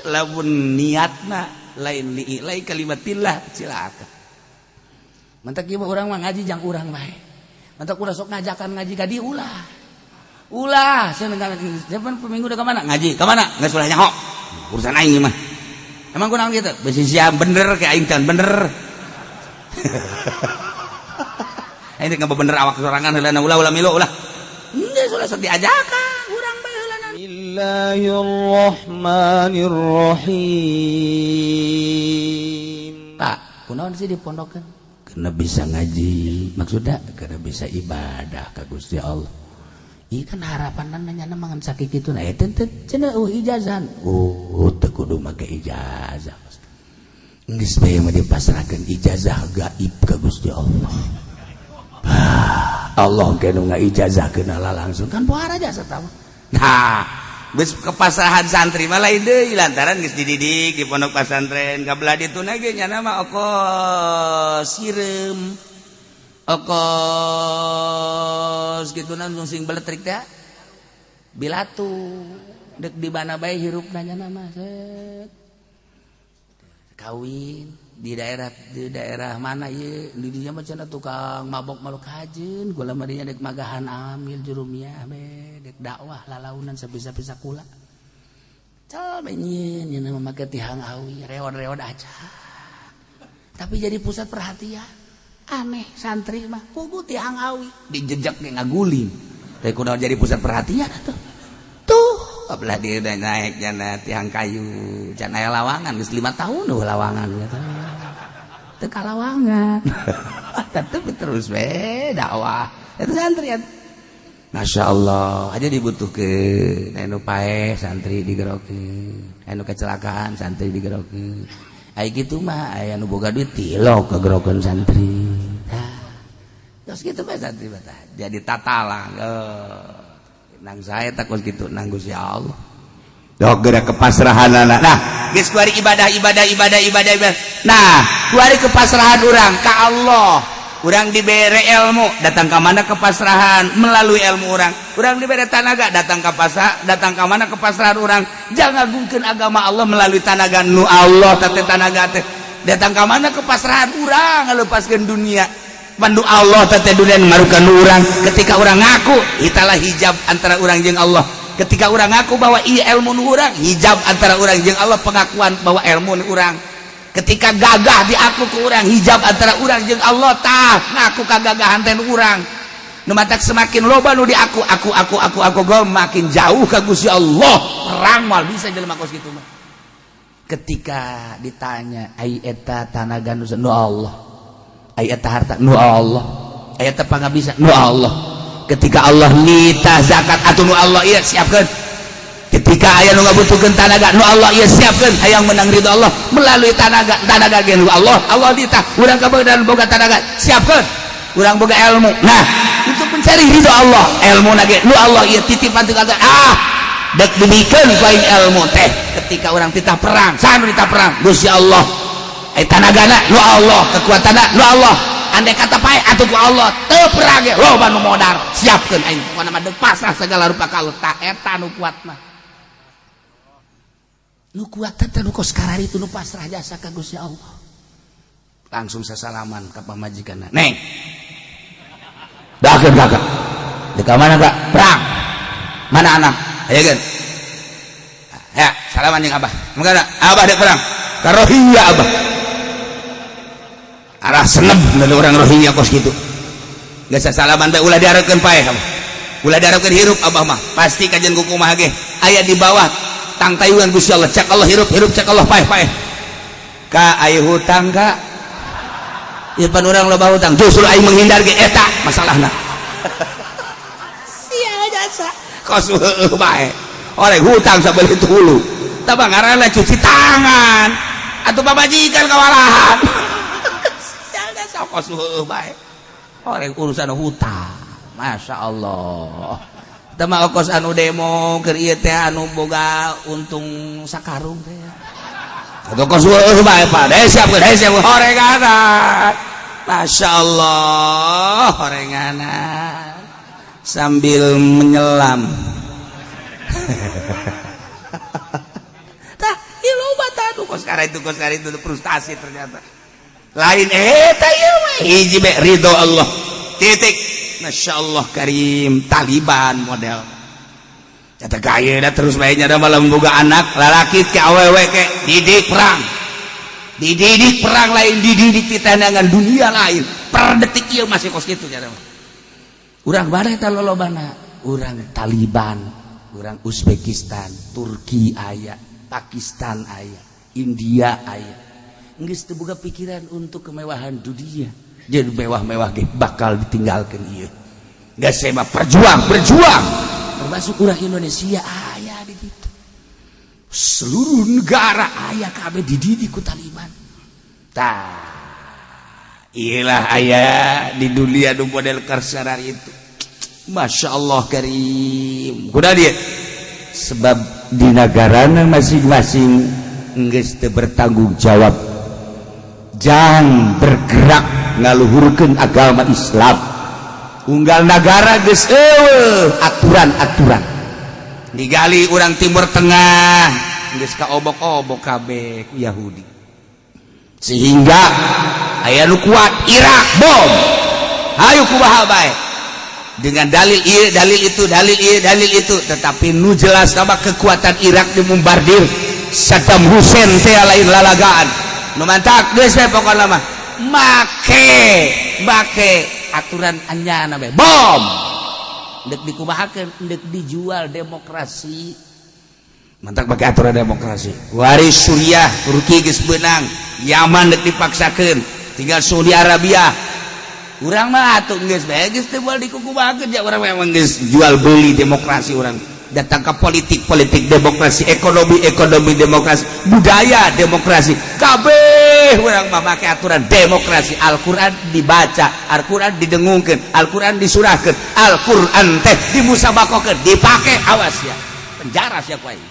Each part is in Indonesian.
lamun niatna lain liilai kalimatillah silakan. Mantak ieu urang mah ngaji jang urang bae. Mantak urang sok ngajakan ngaji ka dieu ulah siapa peminggu udah kemana ngaji kemana nggak sekolah nyahok urusan aing mah emang gue nang gitu besi siap bener kayak aing kan bener ini nggak bener awak sorangan heula ulah milu ulah ini sudah sok diajakan urang bae heula Bismillahirrahmanirrahim tak kunaon sih dipondokeun karena bisa ngaji maksudnya karena bisa ibadah ka Gusti Allah. Iya kan harapan nanya mangan sakit gitu nah ente cenah ijazah teu kudu make ijazah geus bae mah dipasrahkeun ijazah gaib ka Gusti Allah. Allah ge nu ngaijazahkeun langsung kan pohara jasa tah. Nah geus kepasrahan santri mah lain deui lantaran geus dididik di pondok pesantren kabelah dituna ge nya mah okos sireum okos gitu langsung sing beletrik teh bilatu dek di mana bae hirupna nya nama set kawin di daerah mana ye di dinya mah cenah tukang mabok maluk hajeun gula mah dinya dek magahan amil jurumiyah be dek dakwah lalaunan sabisa-bisa kula cal benyeun nya mah make tihang awi reod-reod aja tapi jadi pusat perhatian aneh santri mah pugu tiang awi dijejak ge ngaguling teh kunaon jadi pusat perhatian tuh belah dia udah naik jana tiang kayu can aya lawangan geus 5 tahun lawangan teu kalawangan tetep terus we dakwah eta santri Masya Allah aja dibutuhkeun anu paeh santri digerokeun anu kecelakaan santri digerokeun ai kitu mah aya nu boga duit tilok kagerokeun santri. Terus gitu mah santri mah jadi tatalang. Nang saya takut gitu nang Gusti Allah. Dok geura kepasrahanana. Nah, geus kuari ibadah. Nah, kuari kepasrahan urang ka Allah. Urang dibere ilmu, datang ka mana kepasrahan melalui ilmu urang. Urang dibere tanaga, datang ka mana kepasrahan urang. Jangan ngagungkeun agama Allah melalui tanaga nu Allah teh tanaga teh. Datang ka mana kepasrahan urang ngalepaskeun dunia. Pandu Allah teh dunia ngarukan urang. Ketika urang ngaku, italah hijab antara urang jeung Allah. Ketika urang ngaku bahwa ieu ilmu nu urang, hijab antara urang jeung Allah pengakuan bahwa ilmu nu urang. Ketika gagah diaku ke urang hijab antara urang jeung Allah tah ngaku kagagahan teh urang nu matak semakin loba nu diaku aku gol makin jauh ka Gusti Allah perang moal bisa jelema kos kitu mah ketika ditanya ai eta tanaga nu Allah ai eta harta nu Allah ai eta pangabisa nu Allah ketika Allah nitah zakat atuh nu Allah ieu siapkeun ketika aya nu ngabutuhkeun tanaga nu Allah ieu siapkeun hayang menang ridho Allah melalui tanaga ge nu Allah ditah urang kabeudaan boga tanaga siapkeun urang boga ilmu nah untuk mencari ridho Allah ilmu ge nu Allah ieu titipan teu kagak dek dibikeun ku aing ilmu teh ketika urang titah perang sanu titah perang Gusti Allah ai tanagana nu Allah kekuatanna nu Allah andai kata pae atuh ku Allah teu perang ge loba nu modal siapkeun aing pokona mah deuk pasrah segala rupa ka Allah tah eta nu kuat mah nu kuat teh nu kos karari itu nu pasrah jasa ka Gusti Allah langsung sasalaman ka pamajikanna neng dakeun kakak di ka mana kak perang mana anak ayeun ya salaman jeung abah mangga abah dek perang ka Rohingya abah arah senep dari orang Rohingya kos gitu geus sasalaman teh ulah dihareukeun paeh ulah dihareukeun hirup abah mah pasti kajian kuku mah ge aya di bawah tang tayuan Gusti Allah cek Allah hirup cek Allah paeh ka aya hutang ka ieu pan urang loba hutang justru aing menghindar ge eta masalahna sia jasa kos heueuh bae orek hutang sabeuleut hulu tah bangarana cuci tangan atuh babajikan kawalahan sia jasa kos heueuh bae orek urusan hutang Masya Allah tema okos anu demo keur ieu teh anu boga untung sakarung teh atuh kos heueuh bae pa deh siapkeun horengana Masya Allah horengana sambil menyelam tah ieu waduh kos kara itu frustasi ternyata lain hiji be ridho Allah titik Masya Allah karim Taliban model jata gaya dah terus baiknya dah malam boga anak lalaki ke awewe ke dididik perang lain dididik di tandangan dunia lain per detik ieu masih kos kitu nya urang bade eta lolobana urang Taliban urang Uzbekistan Turki aya Pakistan aya India aya geus teu boga pikiran untuk kemewahan dunia jadi mewah-mewah ge bakal ditinggalkeun ieu geus mah berjuang termasuk urang Indonesia aya di ditu seluruh negara aya kabeh dididik ku Taliban tah iyalah aya di dunia nu model karsarar itu Masya Allah karim kuda dia sebab di negarana masing-masing geus teu bertanggung jawab jangan bergerak ngaluhurkeun agama Islam unggal negara geus aturan-aturan digali urang Timur Tengah geus kaobok-obok kabeh ku Yahudi sehingga aya nu kuat Irak bom hayu kumaha bae dengan dalil ieu dalil itu tetapi nu jelas nama kekuatan Irak dimombardir Saddam Hussein teh lain lalagaan nu mantak geus we pokona mah make aturan anyana bae bom dek dikumahakeun dek dijual demokrasi mantak pakai aturan demokrasi waris Suriah Turki geus beunang Yaman dek dipaksakeun tinggal Saudi Arabia urang mah atuh geus bae geus teu moal dikukumahakeun ja urang memang geus jual beli demokrasi urang datang ke politik demokrasi ekonomi demokrasi budaya demokrasi kabeh urang mah make aturan demokrasi Al-Qur'an dibaca Al-Qur'an didengungkeun Al-Qur'an disurahkeun Al-Qur'an teh dimusabakokeun dipake awas ya penjara sia ku aing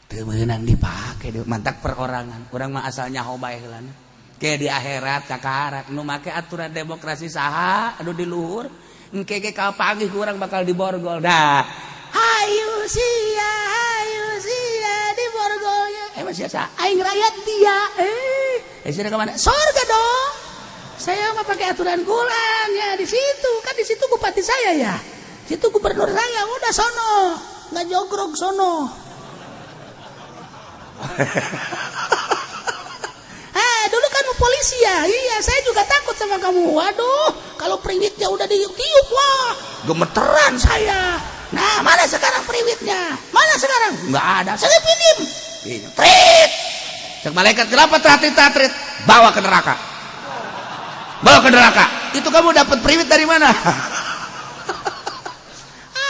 teu meunang dipake mantak perorangan urang mah asal nyaho bae heulana ke di akhirat cakarat nu make aturan demokrasi saha anu di luhur engke ge kapagih urang bakal diborgol dah hayu sia di borgolnya masih asa aing rakyat dia sia ka mana surga dong saya mah pakai aturan Quran ya di situ kan di situ bupati saya ya situ gubernur saya udah sono nggak jogrok sono dulu kan polisi ya iya saya juga takut sama kamu waduh kalau priwitnya udah ditiup wah gemeteran saya nah mana sekarang priwitnya mana sekarang nggak ada saya pinjam trit cek malaikat kenapa tatrit bawa ke neraka itu kamu dapat priwit dari mana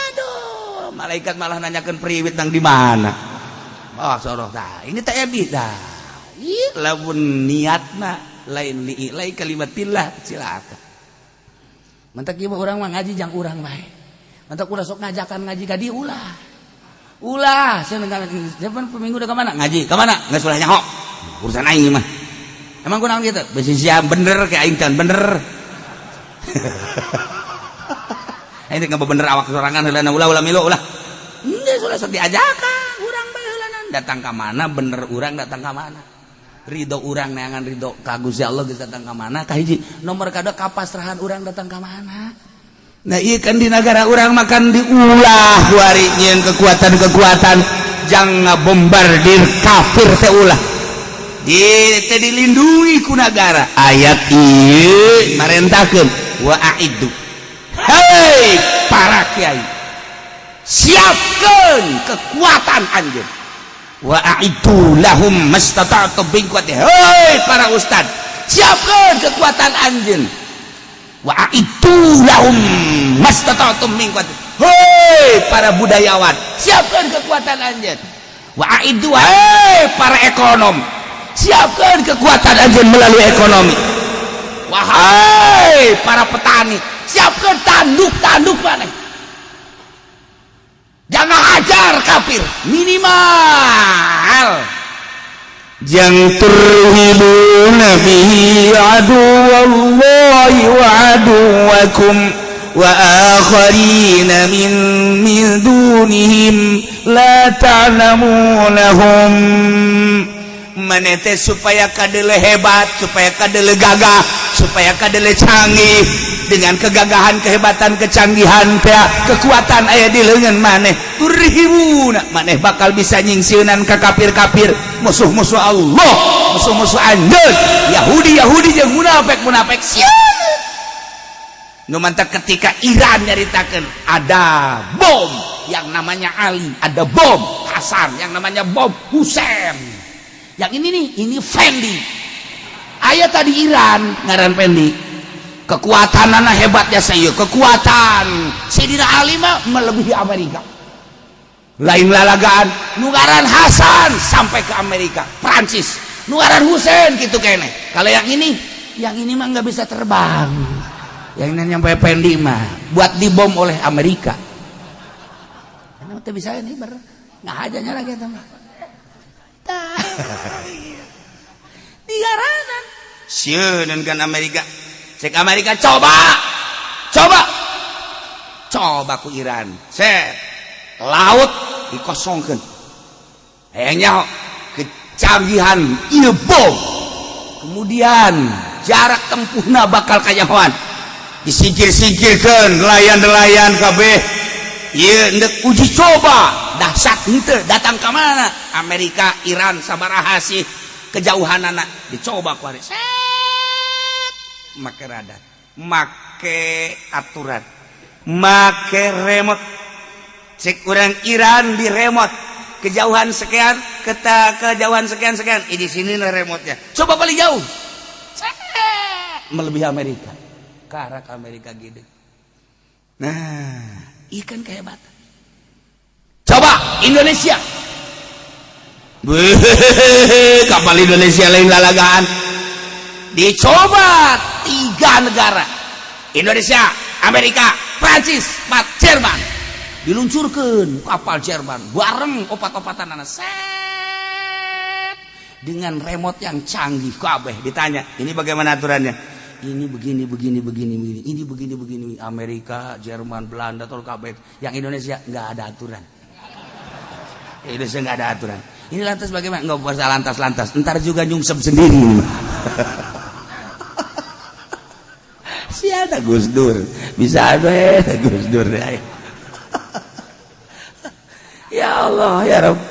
aduh malaikat malah nanyakan priwit nang di mana oh soroh dah ini tak beda lamun niatna lain li'ilai kalimatillah silakan mantak ieu urang mah ngaji jang urang bae mantak urang sok ngajakan ngaji ka dieu ulah siapa peminggu udah ke mana ngaji ke mana geus ulah nyaho urusan aing mah emang kunaon kitu bisi sia bener ke aing can bener aing teh bener awak sorangan heulana ulah milu ulah geus ulah sok diajakan urang bae heulana datang ka mana bener urang datang ka mana ridho urang neangan ridho ka Gusti Allah geus datang ka mana ka hiji nomor kadua kapasrahan urang datang ka mana nah ieu kan di negara urang makan diulah kuari nyeun kekuatan jang ngabombardir kafir teh ulah teh dilindungi ku negara ayat ieu marentakeun wa aidu hei para kiai siapkeun kekuatan anjeun wa aidu lahum mastata'tu min quwwati hei para ustad siapkeun kekuatan anjeun wa aidu lahum mastata'tu min quwwati hei para budayawan siapkeun kekuatan anjeun wa aidu hei para ekonom siapkeun kekuatan anjeun melalui ekonomi wahai para petani siapkeun tanduk maneh jangan hajar kafir minimal yang turhibuna bihi aduwallahi wa aduwakum wa akharina min dunihim la ta'lamunahum manete supaya kadele hebat, supaya kadele gagah, supaya kadele canggih. Dengan kegagahan, kehebatan, kecanggihan, kekuatan aya di leungeun maneh, turhibuna maneh bakal bisa nyingsieunan ka kafir-kafir, musuh-musuh Allah, musuh-musuh anjeun, Yahudi jeung munafik sieun. Nu mantap ketika Iran nyaritakeun ada bom yang namanya Ali, ada bom Hasan yang namanya bom Husain. Yang ini nih, ini Fendi. Aya tadi Iran ngaran Fendi. Kekuatan anak hebatnya saya, kekuatan Sayyidina Ali mah melebihi Amerika. Lain lalagaan nugaran Hasan sampai ke Amerika, Prancis. Nugaran Husain gitu kene. Kalau yang ini mah nggak bisa terbang. Yang ini nyampe Fendi mah buat dibom oleh Amerika. Karena teu bisa ini nggak hajanya lagi teman. Digaranan sieun kan Amerika. Cek Amerika coba ku Iran, laut dikosongkan, hayangnya kecanggihan ieu bom, kemudian jarak tempuhna bakal kayahoan, disingkir-singkirkeun nelayan kabeh, ieu endek uji coba, dahsyat henteu datang ka mana? Amerika, Iran sabaraha sih kejauhanana dicoba ku ari. Make radar, make aturan, make remote. Cek orang Iran di remote kejauhan sekian, kejauhan sekian. Di sini lah remote-nya. Coba paling jauh, melebihi Amerika. Karak Amerika gede. Nah, ikan kehebatan. Coba Indonesia. Kapal Indonesia lain lalagaan. Dicoba 3 negara, Indonesia, Amerika, Prancis, Jerman, diluncurkan kapal Jerman bareng opat-opatan anak dengan remote yang canggih kabeh. Ditanya ini bagaimana aturannya, ini begini, ini begini, Amerika, Jerman, Belanda, tol kabeh. Yang Indonesia nggak ada aturan. Indonesia nggak ada aturan. Ini lantas bagaimana? Nggak usah lantas, ntar juga nyungsep sendiri. Siapa Gus Dur? Bisa ada Gus Dur. Ya Allah ya Rabb.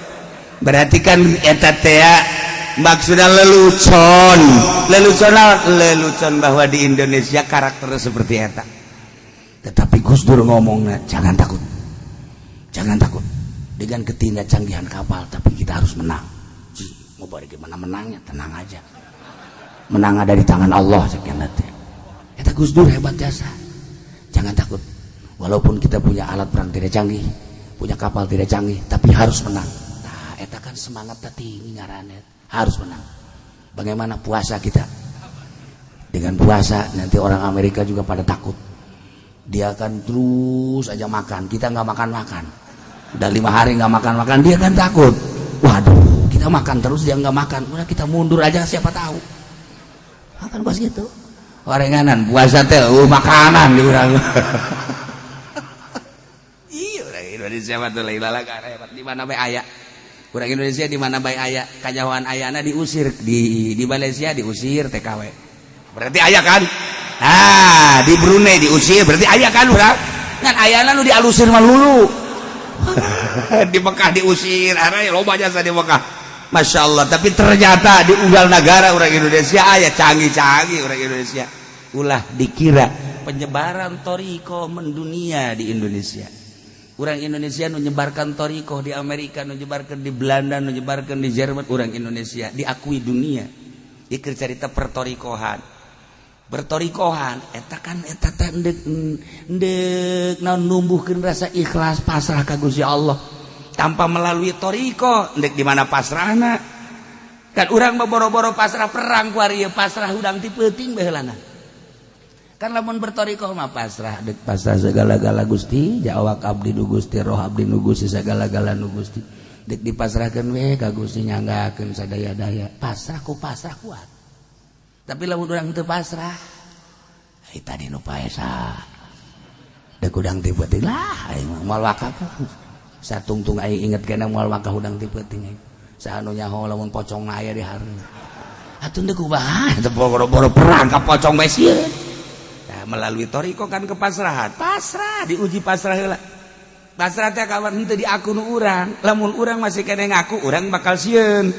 Berarti kan eta teh maksudnya lelucon bahwa di Indonesia karakternya seperti eta. Tetapi Gus Dur ngomongnya jangan takut. Dengan ketidakcanggihan kapal, tapi kita harus menang. Mau bagaimana menangnya? Tenang aja. Menang ada di tangan Allah sekian nanti. Eta Gus Dur hebat jasa. Jangan takut. Walaupun kita punya alat perang tidak canggih, punya kapal tidak canggih, tapi harus menang. Nah, eta kan semangat tinggi ngaranna. Harus menang. Bagaimana puasa kita? Dengan puasa nanti orang Amerika juga pada takut. Dia akan terus aja makan. Kita nggak makan. Udah 5 hari nggak makan, dia kan takut. Waduh, kita makan terus dia nggak makan. Udah kita mundur aja, siapa tahu. Makan bos gitu. Warenganan puasa teh makanan di urang. Iya, orang Indonesia mah teh lain lalagan hebat di mana bae aya. Urang Indonesia di mana bae aya, kajauhan ayana diusir di Malaysia diusir TKW. Berarti aya kan? Nah, di Brunei diusir berarti aya kan urang? Ngan ayana nu dialusir mah lulu. Di Mekah diusir, ada loba jasa di Mekah. Masya Allah, tapi ternyata di unggal negara orang Indonesia aya canggih-canggih orang Indonesia. Ulah dikira penyebaran toriko mendunia di Indonesia. Orang Indonesia menyebarkan toriko di Amerika, menyebarkan di Belanda, menyebarkan di Jerman. Orang Indonesia diakui dunia. Dikir cerita pertorikohan. Bertorikohan, eta teh ndek numbuhkeun rasa ikhlas pasrah ka Gusti Allah. Tanpa melalui toriko, ndek di mana pasrahna. Kan urang boro-boro pasrah perang ku ari pasrah udang ti peuting baheulana. Kan lamun bertoriko mah pasrah, dek pasrah segala-gala Gusti, jawab abdi nu Gusti, roh abdi nu Gusti, segala-gala nu Gusti. Dek dipasrahkeun we ka Gusti nyanggakeun sadaya-daya. Pasrah kuat. Tapi lamun urang teu pasrah, ai tadi nu paesa. Dek udang ti peuting lah, ai moal wakaf. Satungtung aing inget kena moal wakaf udang ti peuting. saha nu nyaho lamun pocong aya di hareup atuh teu kumaha teu boro-boro perang ka pocong bae sieun. Nah melalui toriko kan kepasrahan pasrah diuji pasrah heula pasrah teh kawan henteu diaku nu urang lamun urang masih kene ngaku urang bakal sieun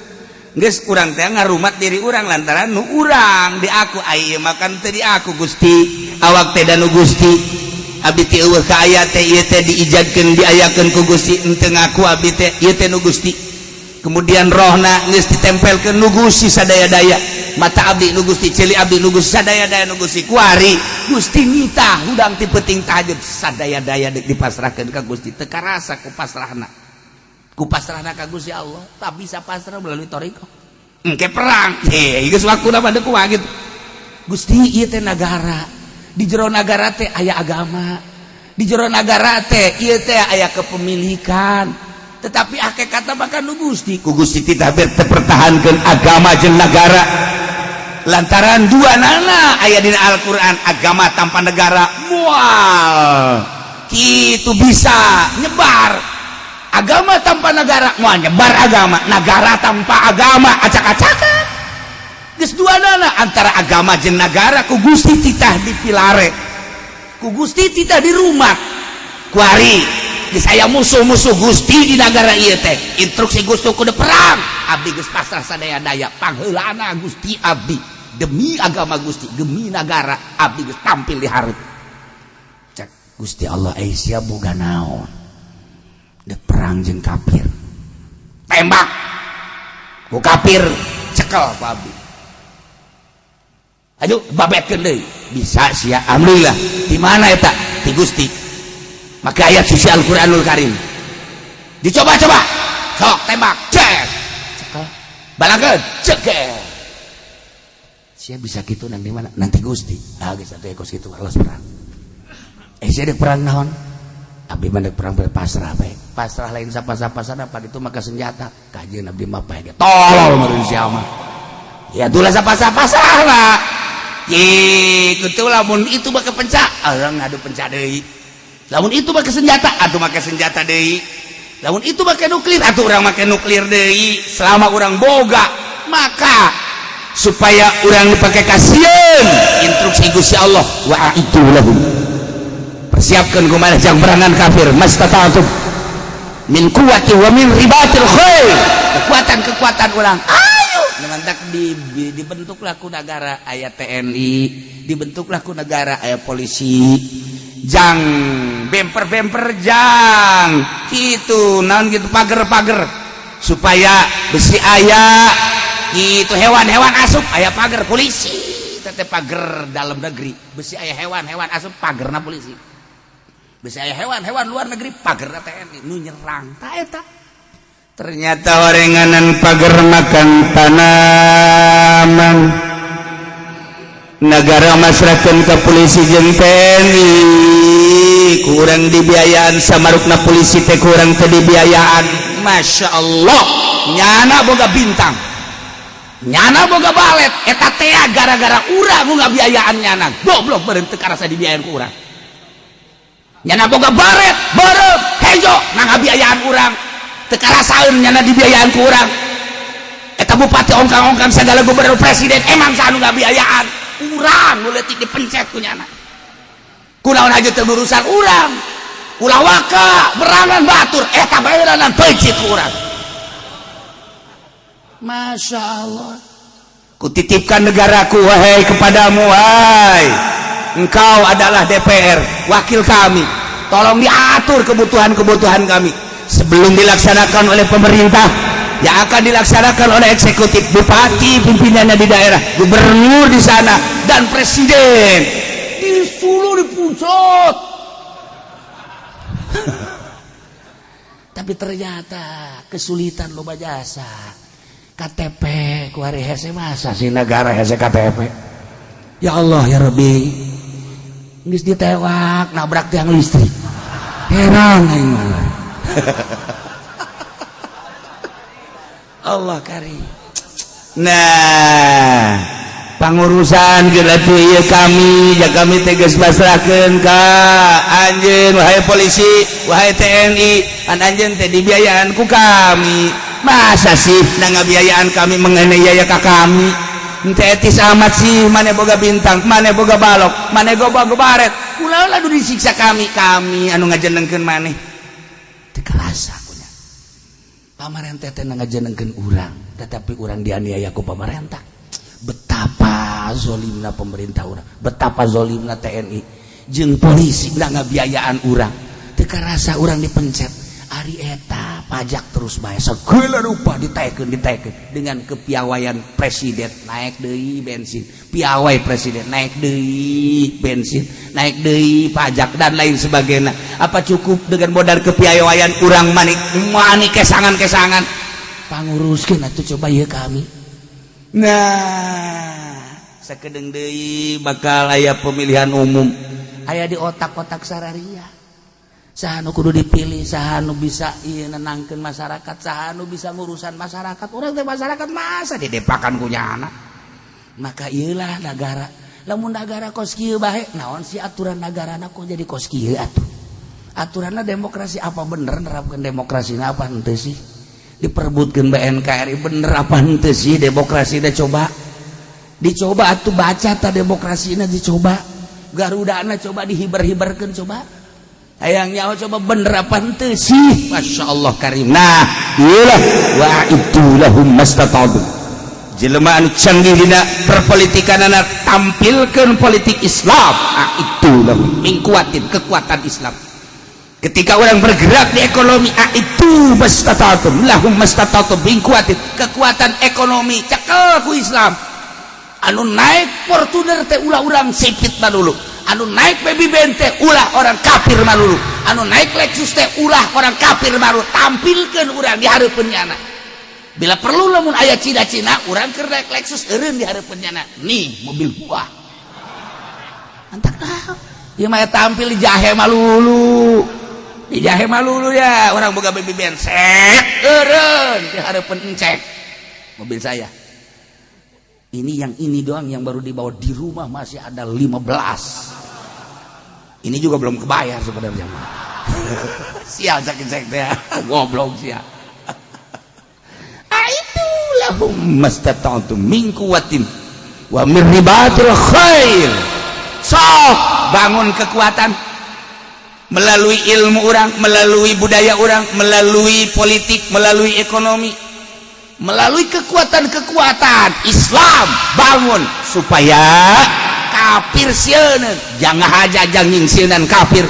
geus urang teh ngarumat diri urang lantaran nu urang diaku ai makan teu diaku Gusti awak teh dan nu Gusti abdi teh eueuh ka aya teh ieu teh diijadkeun diayakeun ku Gusti henteu ngaku abdi teh ieu teh nu Gusti kemudian rohna geus ditempelkeun nu Gusti sadaya-daya mata abdi nu Gusti cili abdi nu Gusti sadaya-daya nu Gusti kuari Gusti nitah hudang ti peuting tahajud sadaya-daya dek dipasrahkeun ka Gusti teu karasa ku pasrahna ka Gusti Allah tak bisa pasrah melalui toriko engke perang geus waktuna mah kumaha gitu Gusti ieu teh nagara di jero nagara teh aya agama di jero nagara teh ieu teh aya kepemilikan tetapi hakikatna mah nu Gusti ku Gusti titah berpertahankeun agama jeung nagara lantaran dua nana aya dina Al-Qur'an agama tanpa negara moal kitu bisa nyebar agama tanpa negara moal nyebar agama negara tanpa agama acak-acakan geus dua nana antara agama jeung nagara ku Gusti titah dipilare ku Gusti titah di rumah kuari geus aya musuh-musuh Gusti di negara ieu teh instruksi Gusti kudu perang abdi geus pasrah sadaya-daya pangheulana Gusti abdi demi agama Gusti demi negara abdi geus tampil di hareup cek Gusti Allah sia boga naon dek perang jeung kafir tembak ku kafir cekel ku abdi aduh babetkeun deui bisa sia alhamdulillah di mana eta di Gusti maka ayat suci Al-Quranul Karim dicoba-coba sok tembak cek cekel balangkeun cekel sia bisa gitu nanti mana nanti Gusti geus atuh ekos kitu alos perang sia dek perang naon abdi mah dek perang berpasrah bae pasrah lain sapa-sapasana apa gitu maka senjata kajeun abdi mah bae tolol meureun sia mah ya tulah sapa-sapasah lah kitu lamun itu mah kepenca orang ngadu penca deui lamun itu make senjata atuh make senjata deui lamun itu make nuklir atuh urang make nuklir deui selama urang boga maka supaya urang dipake kasieun instruksi Gusti Allah wa aitu lahum persiapkeun kumaha jang berangan kafir mastata'tum min quwwati wa min ribatil khair kekuatan urang ayo ngantak dibentuklah ku negara aya TNI dibentuklah ku negara aya polisi jang bemper jang gitu naon gitu pager supaya besi aya gitu hewan-hewan asup aya pager polisi teh pager dalam negeri besi aya hewan-hewan asup pagerna polisi besi aya hewan-hewan luar negeri pagerna TNI nu nyerang ta eta ternyata warenganan pager makan tanaman negara masrakeun ka polisi jeung TNI kurang dibiayaan samarukna polisi teh kurang teu dibiayaan Masya Allah nyana boga bintang nyana boga balet eta teh gara-gara urang nu ngabiayaan nyana goblok beureum teu karasa dibiayaan ku urang nyana boga baret beureum hejo na ngabiayaan urang teu karasaeun nyana dibiayaan ku urang eta bupati ongkang-ongkang sagala gubernur presiden emang sanu ngabiayaan urang nu leutik dipencet ku nyana kunaon aja teu urusan urang ulah waka berangan batur eta bayaran pencet ku urang Masya Allah kutitipkan negaraku wahai kepadamu wahai engkau adalah DPR wakil kami tolong diatur kebutuhan-kebutuhan kami sebelum dilaksanakan oleh pemerintah yang akan dilaksanakan oleh eksekutif bupati pimpinannya di daerah gubernur di sana dan presiden disuruh dipuncot tapi ternyata kesulitan loba jasa KTP ku hari hese masa si negara hese KTP ya Allah ya Rabbi geus ditewak nabrak tiang listrik heran aing mah Allah karim nah pangurusan gelatu ieu kami jak kami tegas pasrahkeun ka anjeun wahai polisi wahai TNI an anjeun teh dibiayaan ku kami masa sih ngabiayaan kami menganiaya ka kami teu etis amat sih mane boga bintang mane boga balok mane boga baret ulah disiksa kami anu ngajenengkeun maneh teu kerasa punya pamarentah teh ngajenengkeun urang tetapi urang dianiaya ku pamarentah betapa zolimna pemerintah urang betapa zolimna TNI jeung polisi ngabiayaan urang teu kerasa urang dipencet ari eta pajak terus bae segala rupa ditaikeun dengan kepiawaian presiden naik deui bensin piawai presiden naik deui bensin naik deui pajak dan lain sebagainya apa cukup dengan modal kepiawaian urang mani kesangan panguruskeun atuh coba ieu kami nah sakedeung deui bakal aya pemilihan umum aya di otak-otak sararia sahanu kudu dipilih sahanu bisa nenangkeun masyarakat sahanu bisa ngurusan masyarakat urang teh masyarakat masa didepakan ku nyana maka ieulah nagara lamun nagara kos kieu bae naon si aturan nagarana kok jadi kos kieu atuh aturanna demokrasi apa bener nerapkeun demokrasina apa henteu sih diperebutkeun BNKRI bener apa henteu sih demokrasi teh coba dicoba atuh baca ta demokrasina dicoba garudana coba dihiber-hiberkeun coba hayang nyaho coba bener apa henteu sih Masya Allah karim nah iyalah wa idulahum mastata'tu jelema anu canggih dina perpolitikanana tampilkeun politik Islam idulahum mingkuatin kekuatan Islam ketika orang bergerak di ekonomi itu mastata'tu lahum mastata'tu mingkuatin kekuatan ekonomi cekel ku Islam anu naik Fortuner teh ulah urang sipit dulu anu naik baby bente ulah orang kafir malulu anu naik Lexus teh ulah orang kafir malulu tampilkeun urang di hareupeun nyana bila perlu lamun aya cina-cina urang keur naik Lexus eureun di hareupeun nyana nih mobil gua antak naon ieu mah tampil di jahe malulu ya orang boga baby bente eureun di hareupeun encek mobil saya ini yang ini doang yang baru dibawa di rumah masih ada 15 ini juga belum kebayar sebenarnya sial cek teh goblok sial itu lahum mastata'tu min quwwatin wa min ribatil khair sok bangun kekuatan melalui ilmu orang melalui budaya orang melalui politik melalui ekonomi melalui kekuatan-kekuatan Islam bangun supaya kafir sieun jangan haja janging sieunan kafir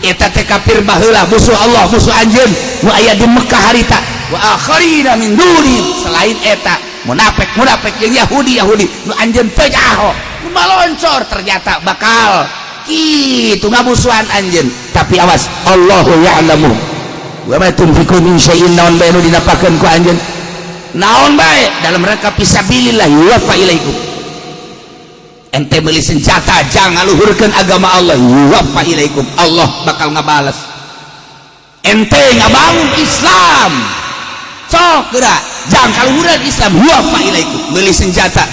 eta teh kafir baheula musuh Allah musuh anjeun nu aya di Mekah harita wa akharina min duni selain eta munafik jeung Yahudi nu anjeun pejaho nu maloncor ternyata bakal kitu ngamusuhan anjeun tapi awas Allahu ya'lamu wa ma tunfiqu min syai'in naon bae nu dinapakeun ku anjeun naon bae dalam rangka fisabilillah yuwaffa ilaikum ente beli senjata jangan luhurkeun agama Allah yuwaffa ilaikum Allah bakal ngabalas ente ngabangun Islam sok geura jangan kaluhuran Islam yuwaffa ilaikum beli senjata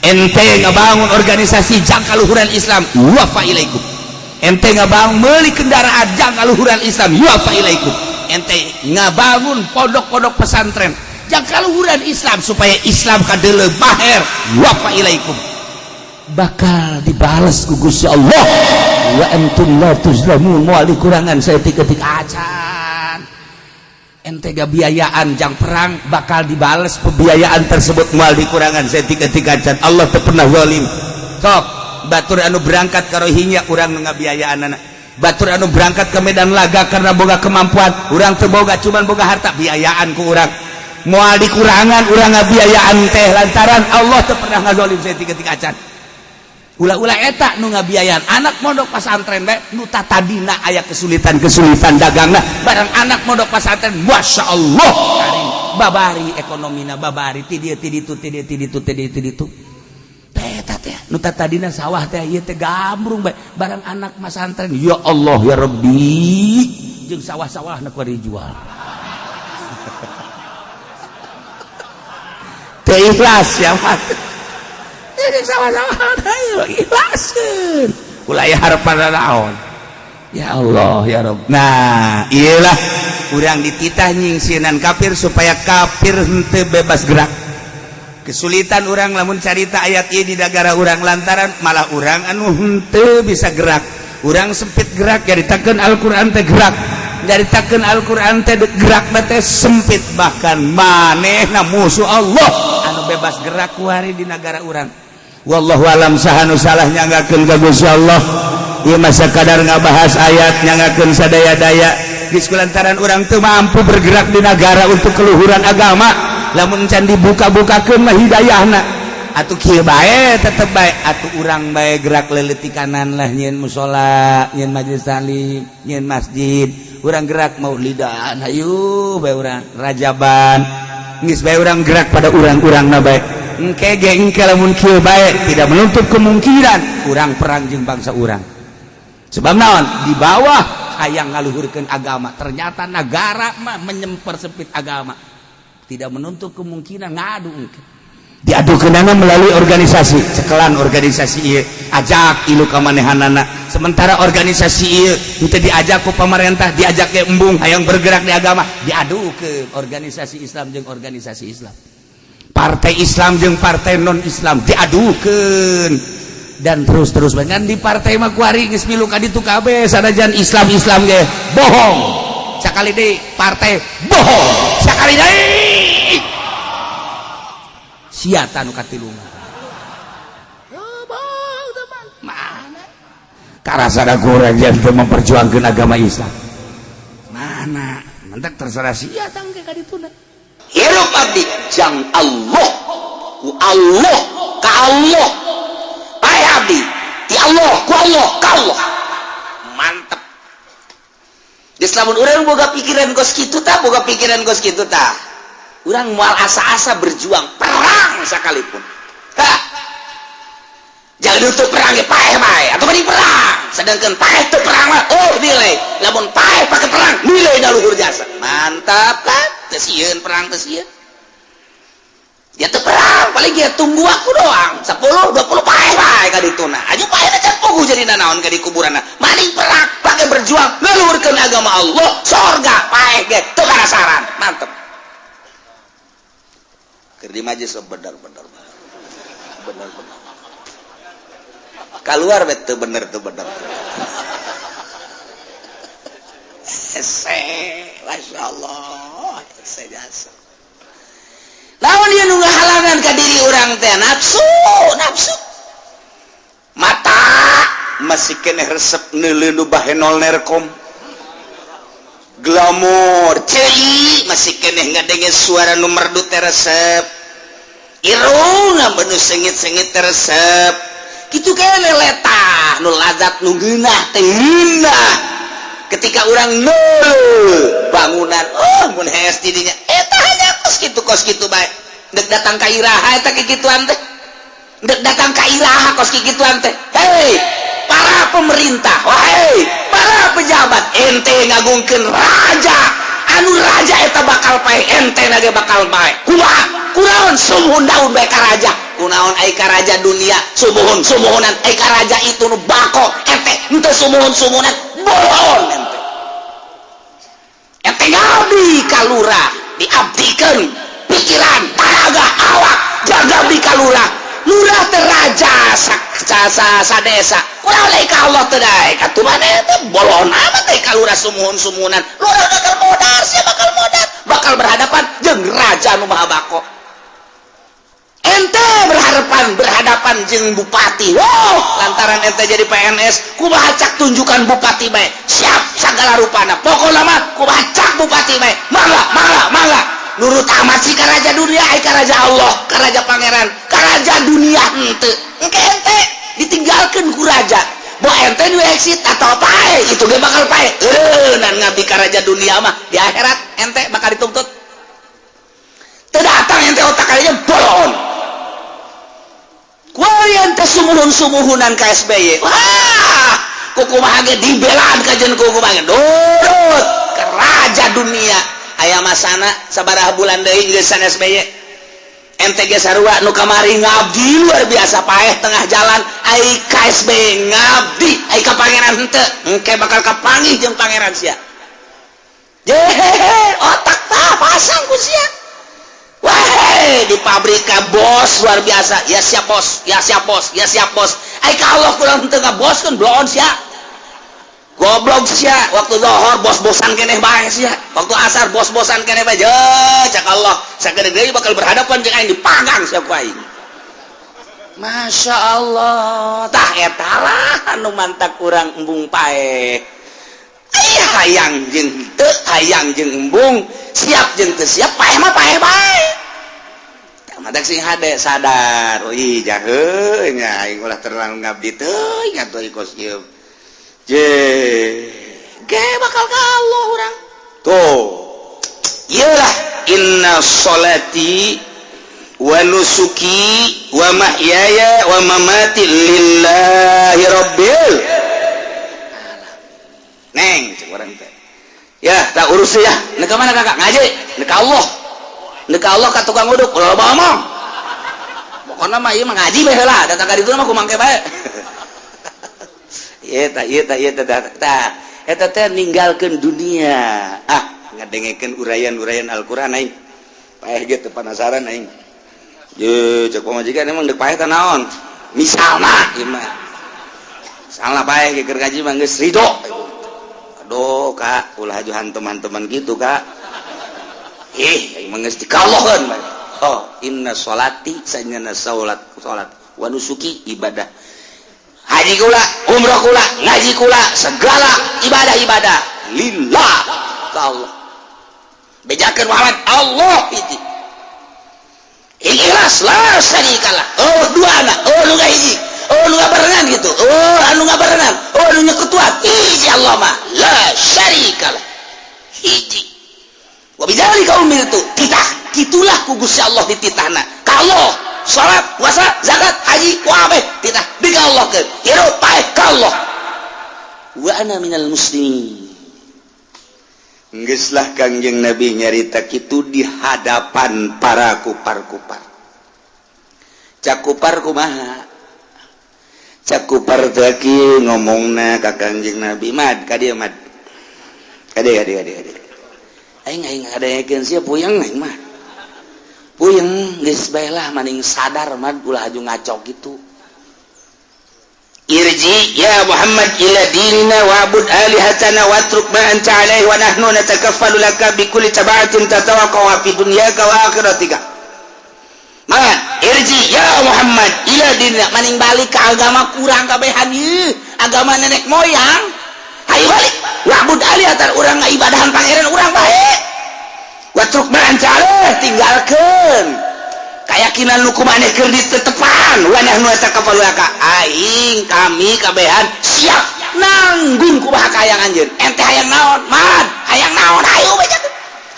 ente ngabangun organisasi jangan kaluhuran Islam yuwaffa ilaikum ente ngabangun meuli kendaraan jangan kaluhuran Islam yuwaffa ilaikum ente ngabangun pondok-pondok pesantren yang kaluhuran Islam supaya Islam kadeuleu baher wafa ilaikum bakal dibalas ku Gusti Allah wa antum la tuzlamun moal dikurangan saeutik acan ente gabiayaan jang perang bakal dibalas pembiayaan tersebut moal dikurangan saeutik acan Allah teu pernah zalim sok batur anu berangkat ka Rohingya urang ngabiayaanana batur anu berangkat ke Medan Laga karena boga kemampuan urang teu boga cuman boga harta biayaan ku urang moal dikurangan urang ngabiayaan teh lantaran Allah teu pernah ngazolim saeutik acan ulah-ulah eta nu ngabiayaan anak mondok pesantren bae nu tatadina aya kesulitan dagangna barang anak mondok pesantren Masya Allah karim babari ekonomina babari ti dieu teh eta teh nu tatadina sawah teh ieu teh gambrung bae barang anak pesantren ya Allah ya Rabbi jeung sawah-sawahna ku dijual ikhlas ya jadi sama-sama ikhlasin ulah ya harapan naon ya Allah ya Rabb nah iyalah urang dititah nyingsinan kafir supaya kafir henteu bebas gerak. Kesulitan orang lamun carita ayat ini di negara orang lantaran malah orang anu henteu bisa gerak. Urang sempit gerak nyaritakeun Al-Qur'an teh gerak. Nyaritakeun Al-Qur'an teh gerak teh sempit, bahkan manehna musuh Allah anu bebas gerak kuari di negara urang. Wallahu alam sahanu salah nyanggakeun ka Gusti Allah. Ieu masa kadar ngabahas ayat nyanggakeun sadaya-daya geus kulantaran urang teu mampu bergerak di negara untuk keluhuran agama. Lamun can dibuka-bukakeun mah hidayahna. Atuh kieu bae tetep bae, atuh urang bae gerak leuleut kanan lah nyieun mushola, nyieun majelis taklim, nyieun masjid. Urang gerak maulidan, hayu bae urang rajaban. Geus bae urang gerak pada urang-urangna bae. Engke ge engke lamun kieu bae tidak menutup kemungkinan urang perang jeung bangsa urang. Sebab naon? Di bawah hayang ngaluhurkeun agama, ternyata negara mah menyempersempit agama. Tidak menutup kemungkinan ngadu engke. Diadukeunana melalui organisasi, cekelan organisasi ieu ajak ilu ka manehanana. Sementara organisasi ieu teu diajak ku pamarentah, diajak ke embung hayang bergerak di agama, diadukeun organisasi Islam jeung organisasi Islam. Partai Islam jeung partai non Islam diadukeun. Dan terus banyak di partai mah kuari geus milu ka ditu kabeh sanajan Islam ge bohong. Sakali deui partai bohong, sakali deui sia tanu katiluna. Teman, mana? Karasana kurang yang memperjuangkan agama Islam. Mana? Mentek terserah sia tangke ka dituna. Hirup abdi jang Allah. Ku Allah, ka Allah. Bae abdi, ti Allah, ku Allah, ka Allah. Mantep. Geus lamun urang boga pikiran kos kitu tah, boga pikiran kos kitu tah. Urang moal asa-asa berjuang perang sekalipun. Hah. Jangan untuk perang ge paeh bae atuh mending perang. Sedangkan paeh teu perang mah nilai. Lamun paeh pake perang nilai na luhur jasa. Mantap kan? Teu sieun perang teu sieun. Dia teu perang paling dia tunggu waktu doang 10 20 paeh bae ka dituna. Aju paehna can puguh jadi naon ka di kuburanna. Mending perang pake berjuang ngaluhurkeun agama Allah. Sorga paeh ge teu kanasaran. Mantap. Kerdim aja bener-bener keluar betul bener Masya Allah jasa lawan dia nunggu halangan ke diri orang teh nafsu mata masih kena resep neuleuh bahenol nerkom glamor celi masih kena ngadenge suara nu merdu teresep irung bener sengit-sengit teresep kitu kae leletah nu lazat nu geunah teh geunah ketika urang neuleuh bangunan mun hees di dinya eta hanya kos kitu bae deuk datang ka iraha eta kikituan teh deuk datang ka iraha kos kikituan teh hei para pemerintah, wahai para pejabat, ente ngagungkeun raja, anu raja eta bakal pae ente nage bakal bae. Kunaon sumuhun daun bae ka raja, kunaon ai ka raja dunia, sumuhunan ai ka raja itu nu bako, ente henteu sumuhunan bolon ente. Ente ngabdi ka lurah, diabdikeun pikiran, tenaga, awak, jaga di ka lurah. Lurah teraja sa desa ulah lain ka Allah tedai katu maneh teh bolon amat teh ka lurah sumuhun-sumunan lurah bakal modar sia bakal berhadapan jeung raja nu maha bako ente berhadapan jeung bupati lantaran ente jadi PNS kumaha cak tunjukkan bupati bae siap sagala rupana pokona mah kumaha cak bupati bae mangga nurut amat sih ka raja dunia ai ka raja Allah ka raja pangeran ka raja dunia henteu engke ente ditinggalkeun ku raja bo ente nu exit atau pae itu ge bakal pae nan ngabdi ka raja dunia mah di akhirat ente bakal dituntut teu datang ente otak kalinya bolon kuari ente sumuhun-sumuhunan ka SBY wah kukumaha ge dibelaan ka jeung kukumaha ge nurut ka raja dunia aya masana sabaraha bulan deui geus sanes SBY ente ge sarua nu kamari ngabdi luar biasa paeh tengah jalan ai ka SBY ngabdi ai ka pangeran henteu engke bakal kapanggih jeung pangeran sia otak pasang ku sia. Wah, di pabrika bos luar biasa. Ya siap bos, ya siap bos, ya siap bos. Ai kalau kurang tengah bos kan bloon sia. Goblok sia, waktu zuhur bos-bosan keneh bae sia. Waktu asar bos-bosan keneh bae. Cak Allah, sagede bakal berhadapan jeung aing dipanggang sia ku aing. Masya Allah, tah eta lah anu mantak urang embung pae. Hayang jeung teu hayang jeung embung, siap jeung teu siap paeh mah paeh bae. Matak sing hade sadar, ih jaheun nya aing ulah terang ngabdi teuing atuh kos ieu. Ge bakal kalau urang. Tuh. Iyalah inna sholati wa nusuki wa mahyaya wa mamati lillahi rabbil neng cek orang teh ya tak urus ya neka mana kakak ngaji neka Allah ka tukang uduk ulah loba omong pokona mah ieu mah ngaji bae heula datang ka ditu mah kumangke bae eta teh ninggalkeun dunia ngadengekeun urayan-urayan Al-Qur'an aing paeh ge teu penasaran aing ye cek pamajikan emang dek paeh teh naon misalna ieu mah salah paeh ge keur ngaji mah geus ridho. Aduh kak ulah aju hanteman-teman gitu kak mengerti kallohan inna sholati sanyana sholat wa nusuki ibadah haji kula umrah kula ngaji kula segala ibadah lillah ka Allah bejakeun Muhammad Allah hiji ikhlas la syarikalah duana nu hiji nu ngabarengan gitu anu ngabarengan nu nyekutuan hiji Allah mah la syarikalah hiji wa bidzalika umirtu kitulah ku Gusti Allah dititahna ka Allah salat puasa zakat haji kabeh titah digallahkeun hirup paeh ka Allah wa ana minal muslimin. Geus lah Kangjeng Nabi nyarita kitu di hadapan para kupar-kupar. Cak kupar kumaha? Cak kupar teh ki ngomongna ka Kangjeng Nabi, "Mad, ka dieu mad." Kade. Aing ngadekeun sia puyeng aing mah. Puyeng geus bae lah maning sadar mad ulah aju ngaco gitu. Irji ya Muhammad ila dinina wa'bud alihatana watruk ma anta alaihi wa nahnu natakaffalu laka bi kulli tab'atin tatawaqqa fi dunyaka wa akhiratika. Man, irji ya Muhammad ila dinina maning balik ke agama kurang kabehan ieu, agama nenek moyang. Hayu balik. Wa'bud alihatana urang ngibadahan pangeran urang bae. Watruk ma anta alaihi tinggalkeun. Keyakinan lu kumaneh keur ditetepan wa nahnu natakaffalu laka. Aing kami kabehan siap nanggung kumaha hayang anjeun ente hayang naon man hayang naon hayu bae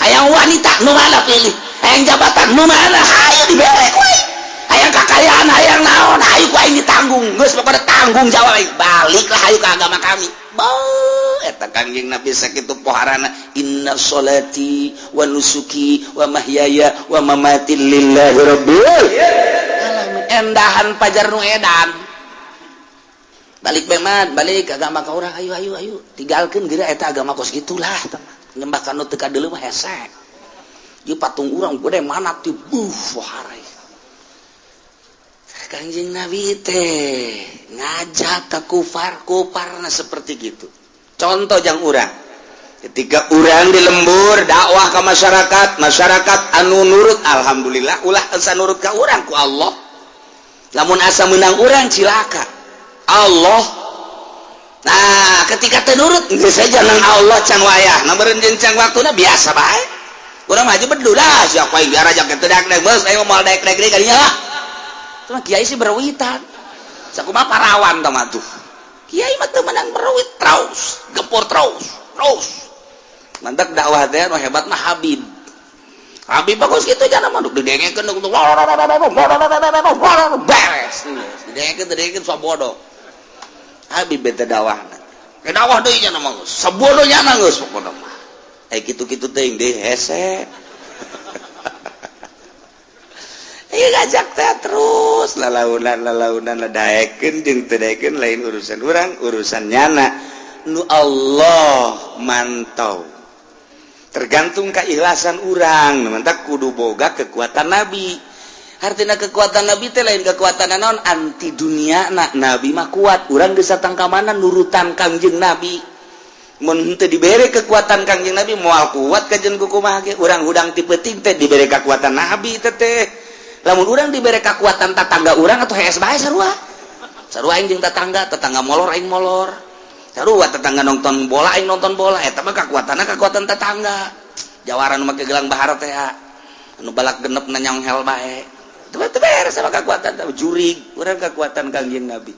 hayang wanita nu mana pilih hayang jabatan nu mana hayu dibere we hayang kakayaan hayang naon hayu ku aing ditanggung geus pada tanggung jawab baliklah hayu ka agama kami eta Kangjeng Nabi sakitu poharana inna sholati wa nusuki wa mahyaya wa mamati lillahi rabbil alamin endahan pajar nu edan balik bemat balik agama ka urang ayo tinggalkeun geura eta agama kos gitulah nyembah kana teu kadeuleu mah hese ieu patung urang gede mana ti poharai Kangjeng Nabi teh ngajak ka kuparna seperti gitu. Contoh jang urang ketika urang di lembur dakwah ke masyarakat anu nurut alhamdulillah ulah asa nurut ka urang ku Allah lamun asa menang urang cilaka Allah. Nah ketika teu nurut geus saja nang Allah can wayah na meureun jeung can waktuna biasa bae urang mah bedu dah sia poe biar aja teu dak-dak beus aya moal daek-daek deui kadinya lah tah kiai sih berwitan sakumaha parawan tah mah tuh kiai mah teu menang berwit terus gempur terus mantap dakwah teh nu hebat mah Habib bagus gitu jangan mah didengekeun beres didengekeun sabodo Habib beta dakwahna ke dakwah deui nya mah sabodo nya geus pokona mah kitu-kitu teuing deui hese ieu ngajak teh terus lalaunan daekeun jeung teu daekeun lain urusan urang urusan nyana nu Allah mantau tergantung keikhlasan urang mentak kudu boga kekuatan nabi artinya kekuatan nabi teh lain kekuatan naon anti dunia nabi mah kuat urang geus satang ka mana nurutan kangjeng nabi mun teu dibere kekuatan kangjeng nabi moal kuat kajen kumaha ge urang hudang ti peuting teh dibere kekuatan nabi teh lamun urang dibere kekuatan tetangga urang atuh hees bae sarua aing jeung tetangga molor aing molor sarua tetangga nonton bola aing nonton bola eta mah kekuatan tetangga jawara nu make gelang bahar teh anu balak genep nanyong hel bae teu beres sama kekuatan jurig urang kekuatan kangjeng nabi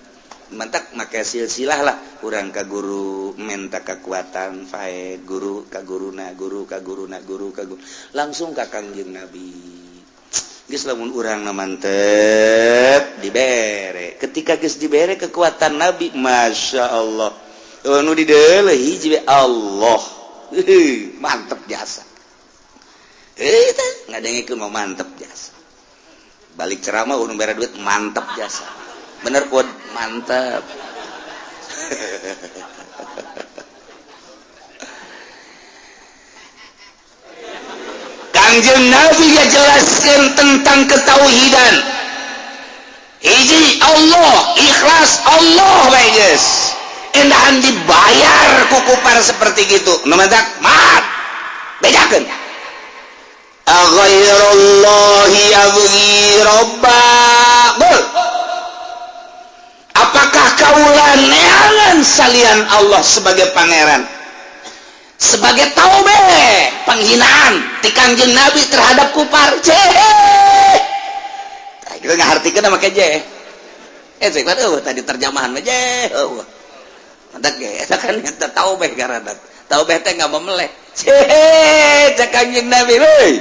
mantak make silsilah lah urang ka guru menta kekuatan fae guru ka guruna guru ka guruna guru ka guru langsung ka kangjeng nabi geus lamun urang na mantep dibere ketika geus dibere kekuatan nabi masyaallah nu dideuleuh hiji we Allah mantep jasa eta ngadengikeun mah mantep jasa balik ceramah urang bere duit mantep jasa bener pod mantep Kangjeng Nabi ya jelaskan tentang ketauhidan hiji Allah ikhlas Allah bae geus endahan dibayar ku kupar seperti gitu nu mantak mat bedakeun aghairallahi yabghi rabba apakah kaula neangan salian Allah sebagai pangeran sebagai taubeh penghinaan ti Kangjeng Nabi terhadap kupar kita ngahartikeun make je cek tadi terjemahan mah je mantak ge eta kan eta taubeh garana taubeh teh enggak memeleh cek Kangjeng Nabi euy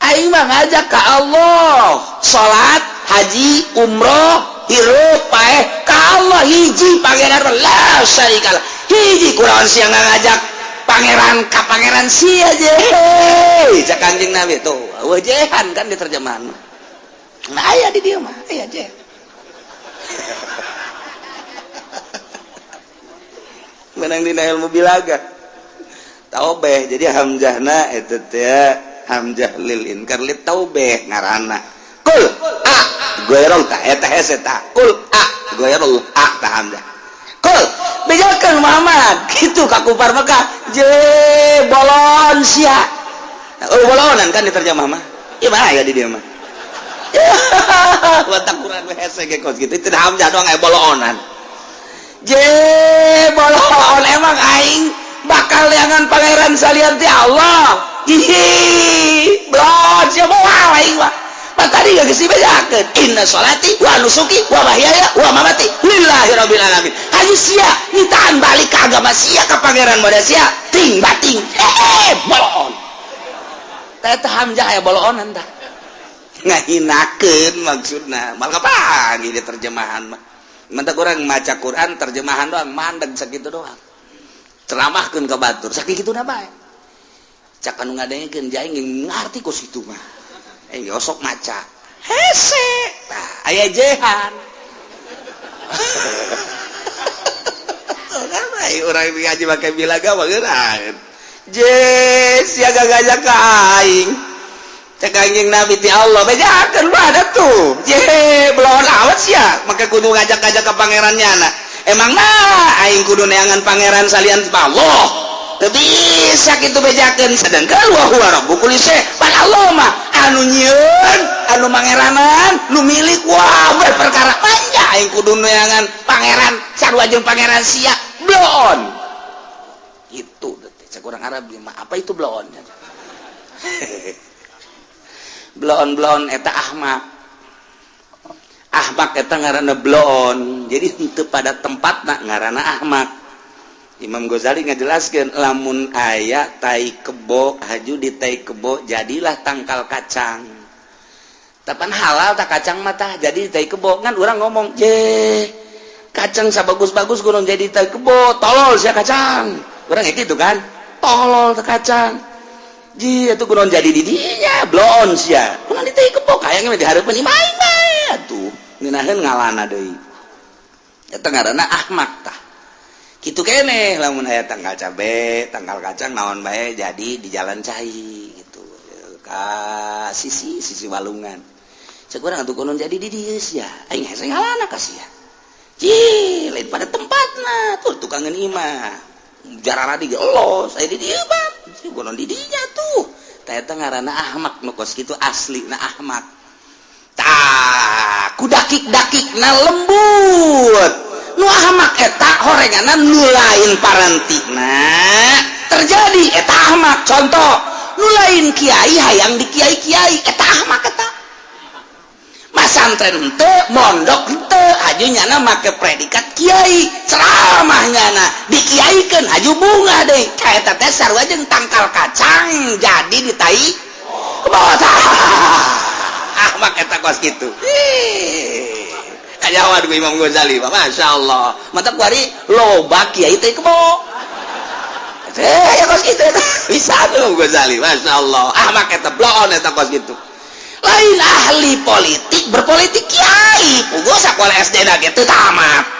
aing mah ngajak ka Allah salat haji umroh hirup paeh ka Allah hiji pangeran la syarikalah hiji kunaon sia ngajak pangeran ka pangeran sia je cak Kangjeng Nabi tuh wajehan kan di terjemahan nah aya di dieu mah aya je menang dina ilmu bilaga taubeh jadi hamzahna eta teh hamzah lil inkar lit taubeh ngaranna kul a goerol ta eta heseta kul a goerol a ta hamzah kul bejakeun Muhammad kitu ka kufar Mekah je bolon sia bolonan kan diterjemah mah ieu mah aya di dieu mah watak Quran we hese ge kos kitu teu hamzah doang aya bolonan je bolon emang aing bakal liangan pangeran salian ti Allah ih blon sia moal aing mah tadi gak geus dibedakeun inna sholati wa nusuki wa mahyaya wa mamati lillahi rabbil alamin hayu sia nitaan balik ka agama sia ka pangeran moda sia ting bating bolon eta hamzah aya bolonan tah ngahinakeun maksudna mal kapan ieu terjemahan mah mentak urang maca Quran terjemahan doang mandeg sakitu doang ceramahkeun ka batur sakituna bae cak anu ngadengkeun jaing ngarti ku situ mah yosok maca hese nah aya jehan orang ngaji pakai bilaga mah geurain je sia gagajak ka aing cek Kangjeng Nabi ti Allah bejakeun mah ada tuh je belon awet sia make kudu ngajak-ngajak ka pangerannya na emang nah aing kudu neangan pangeran salian Allah teu bisa kitu bejakeun sedengkeun wa huwa rabbul kulli syai pan Allah mah anu nyieun anu mangeranan nu milik wae perkara panjang aing kudu neangan pangeran sarua jeung pangeran sia blon itu cek urang Arab mah apa itu blon blon eta ahmak eta ngaranna blon jadi henteu pada tempatna ngaranna ahmak Imam Ghazali ngajelaskeun lamun aya tai kebo haju di tai kebo jadilah tangkal kacang tapan halal tak kacang mata jadi tai kebo kan orang ngomong je kacang sabagus-bagus gunung jadi tai kebo tolol sia kacang orang itu kan tolol tak kacang ji itu gunung jadi di dinya blon sia ngan di tai kebo kayaknya di hareupeun imah atuh ngeunaheun ngalana deui eta ngaranna ahmak tah gitu kene lamun aya tanggal cabe tanggal kacang naon bae jadi di jalan cai gitu ka sisi Walungan cek urang atuh kunon jadi di dieu sia aing hese ngalana ka sia lain pada tempatna tuh tukangan imah jarana di gelos aya di dieu bat kunon di dinya tuh eta ngaranna Ahmad nu kos kitu aslina Ahmad tah ku dakik-dakikna lembut nu Ahmak eta horenganan nu lain parantina terjadi eta Ahmak contoh nu lain kiai hayang di kiai eta Ahmak eta masantren henteu mondok henteu haju nyana make predikat kiai ceramahnya na dikiaikeun haju bunga deui ka eta teh sarua jeung tangkal kacang jadi ditai kebawa Ahmak eta kos kitu kajawan ku Imam Ghazali, Masya Allah. Mantap kuari loba kiai teh kebo. Ya kos kitu eta bisa Imam Ghazali, Masya Allah. Ahmak eta bloon eta kos kitu. Lain ahli politik berpolitik kiai. Puguh sakola SD na ge teu tamat.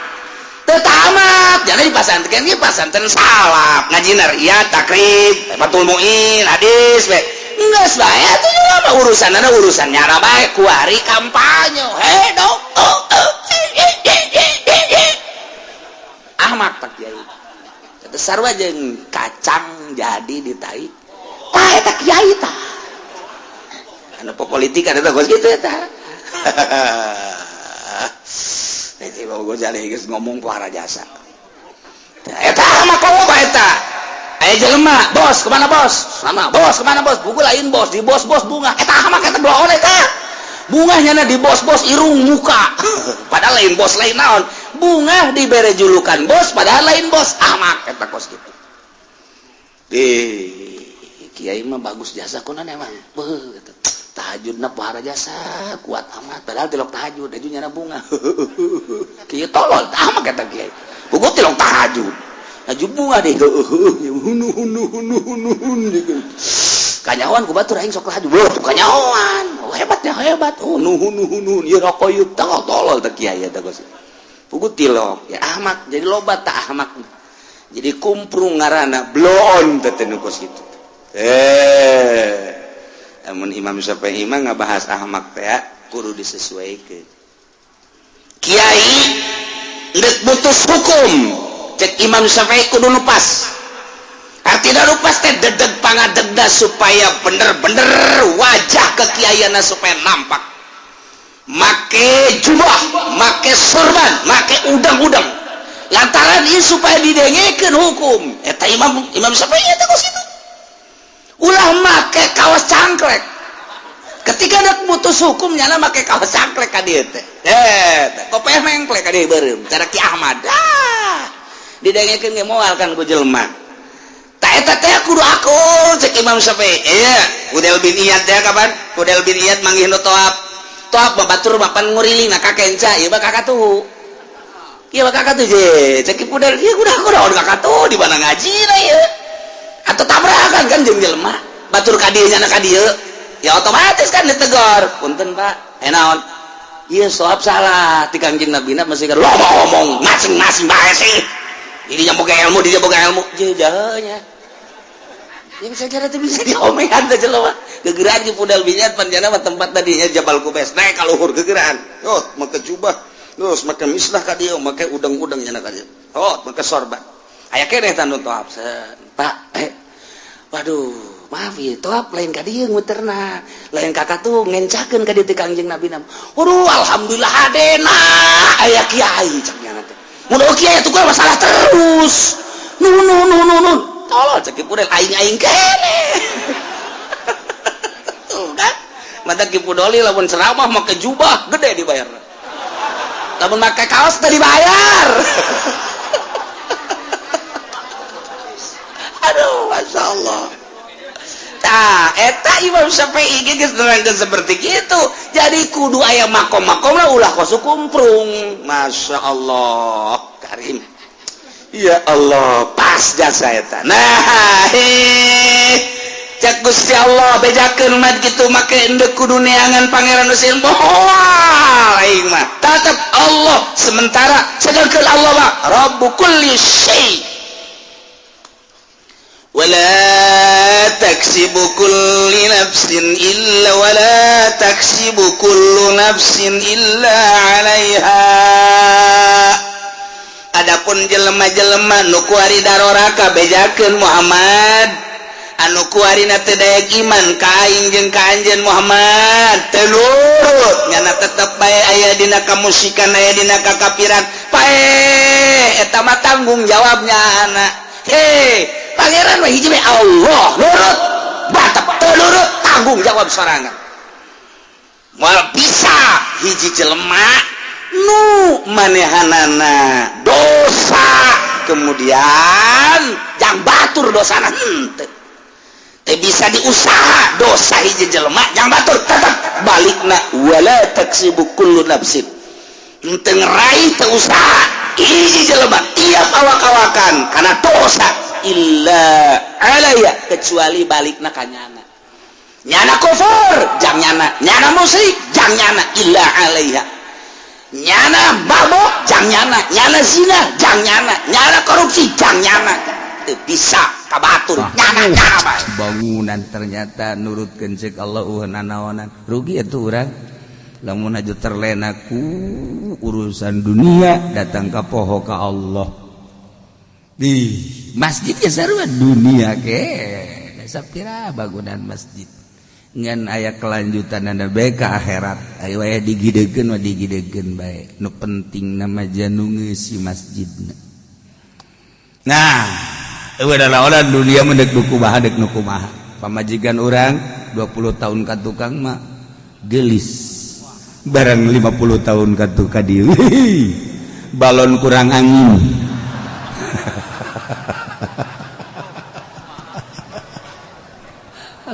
Teu tamat. Jadi pasantren ieu pasantren salaf, ngajina riyad, takrib, fatul muin, hadis we. Geus bae atuh mah urusanna urusan nyara bae kuari kampanye. Dok. Ahmad tak kiai eta sarua jeung kacang jadi ditai tah eta kiai tah anu politik ada geus kitu eta eta Imam Ghazali geus ngomong para jasa eta Ahmad loba eta aya jelema bos kemana bos sama bos kemana bos buku lain bos di bos bunga eta Ahmad eta bloon eta bunganya di bos-bos irung muka padahal lain bos lain naon bunga dibere julukan bos padahal lain bos Ahmak kata kos gitu kiai mah bagus jasa kunan emang tahajudna para jasa kuat amat padahal tilok tahajud aju nyana bunga kieu tolol Ahmak kata kiai buku tilok tahajud aju bunga deh hunu kanyawan ku batur aing sok tahajud kanyawan hebat nu ieu rokok ieu tolol teh kiai eta geus pugu tilok ya Ahmad jadi loba tah Ahmad jadi kumprung ngaranna bloon teh nu kos kitu amun Imam Syafi'i mah ngabahas Ahmad teh kudu disesuaikeun kiai deuk putus hukum cek Imam Syafi'i kudu nu pas artinya nu pas teh dedeg pangadegna supaya bener-bener wajah kekiaiana supaya nampak make jubah make sorban make udang-udang lantaran ieu supaya didengekeun hukum eta Imam Syafi'i eta kos kitu ulah make kaos cangklek ketika ada putus hukum nyana make kaos cangklek ka dieu teh kopeh mengklek ka dieu beureum cara Ki Ahmad didengekeun ge moal kan ku jelema eta teh kudu aku cek Imam Syafi'i Fudel bin Iyad teh kapan Fudel bin Iyad manggih nu toap babatur mapan ngurilina ka kenca ieu mah kakatuh je cek Fudel ieu kudu aku daon kakatuh di mana ngajina ieu atuh tabrakan kan jeung jelema batur ka dieu nyana ka dieu ya otomatis kan ditegor punten Pak naon ieu soab salah ti Kangjeng Nabi na masih loba omong masing-masing bae sih ini yang boga ilmu dia boga ilmu jehanya yang saya teh bisa diomehan teh jelema gegeran di Fudel bin Iyad panjana mah tempat tadinya Jabal Kubais naik ka luhur gegeran make jubah terus make mislah ka dieu make udang-udang nyana ka dieu make sorban aya keneh tanu toap Pak waduh maaf ya toap lain ka dieu muterna lain kakatuh ngencakeun ka dieu teh Kangjeng Nabi na alhamdulillah hadena aya kiai cak nyana teh mun kiai atuh masalah terus nun tolol cek Fudel aing kene tuh kan mata Ki Fudoli lamun ceramah make jubah gede dibayar lamun make kaos teh dibayar aduh Masya Allah eta Imam Syafi'i geus nerangkeun seperti kitu jadi kudu aya makom-makomna ulah kosu kumprung Masya Allah karim ya Allah pas jasa eta nah cek Gusti Allah bejakeun umat gitu make endeu kudu neangan pangeran usil moal aing mah tetep Allah sementara sedangkeun Allah mah Rabbu kulli syai wala taksibu kullu nafsin illa 'alaiha adapun jelema-jelema nu kuari daroraka bejakeun Muhammad anu kuarina teu daya iman ka aing jeung ka anjeun Muhammad teu nurut nyana tetep bae aya dina kamusikan aya dina kakafiran pae eta mah tanggung jawabnya anak pangeran mah hiji Allah nurut batep teu nurut tanggung jawab sorangan moal bisa hiji jelema nu manehanana dosa kemudian jang batur dosana henteu teh bisa diusaha dosa hiji jelema jang batur tetep balikna wala taksibu kullu nafsin henteu ngeraih teu usaha hiji jelema tiap awak-awakan kana dosa illa alaya kecuali balikna ka nyana kufur jang nyana musyrik jang nyana illa alaiha nyana mabok jang nyana zina jang nyana korupsi jang nyana teu bisa kabatur nyana bangunan ternyata nurutkeun ceuk Allah nanaonan rugi atuh urang lamun aju terlena ku urusan dunia datang ka poho ka Allah di masjid ya sarua dunia ke sapira bangunan masjid ngan aya kelanjutanana bae ka akhirat aya wae digidegeun bae nu penting nama janu ngeusi masjidna nah adalah orang dunia mendek nukumaha dek nukumaha pamajikan orang 20 tahun ka tukang mah gelis barang 50 tahun ka tukang dieu balon kurang angin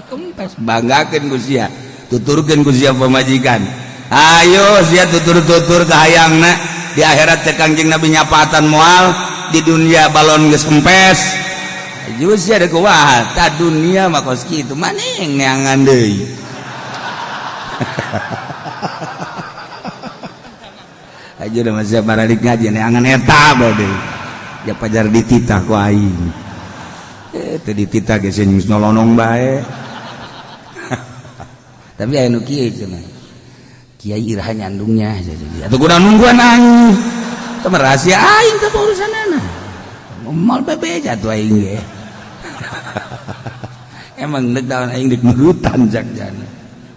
kempes banggakeun ku sia tuturkeun ku sia pamajikan ayo sia tutur-tutur ka hayangna di akhirat teh Kangjeng Nabi nyapatan moal di dunia balon geus kempes jus sia da kumaha ta dunia mah kos kitu maneh neangan deui aja udah masih baradik ngaji neangan eta bade ya pajar dititah ku aing teu dititah ge geus nolonong bae tapi aya nu kieu cenah Kiai iraha nyandungnya atuh kudu nungguan aing teu rahasia aing teh urusanana moal bebe jatuh aing ge emang deuk daun aing deuk nurutan jak jana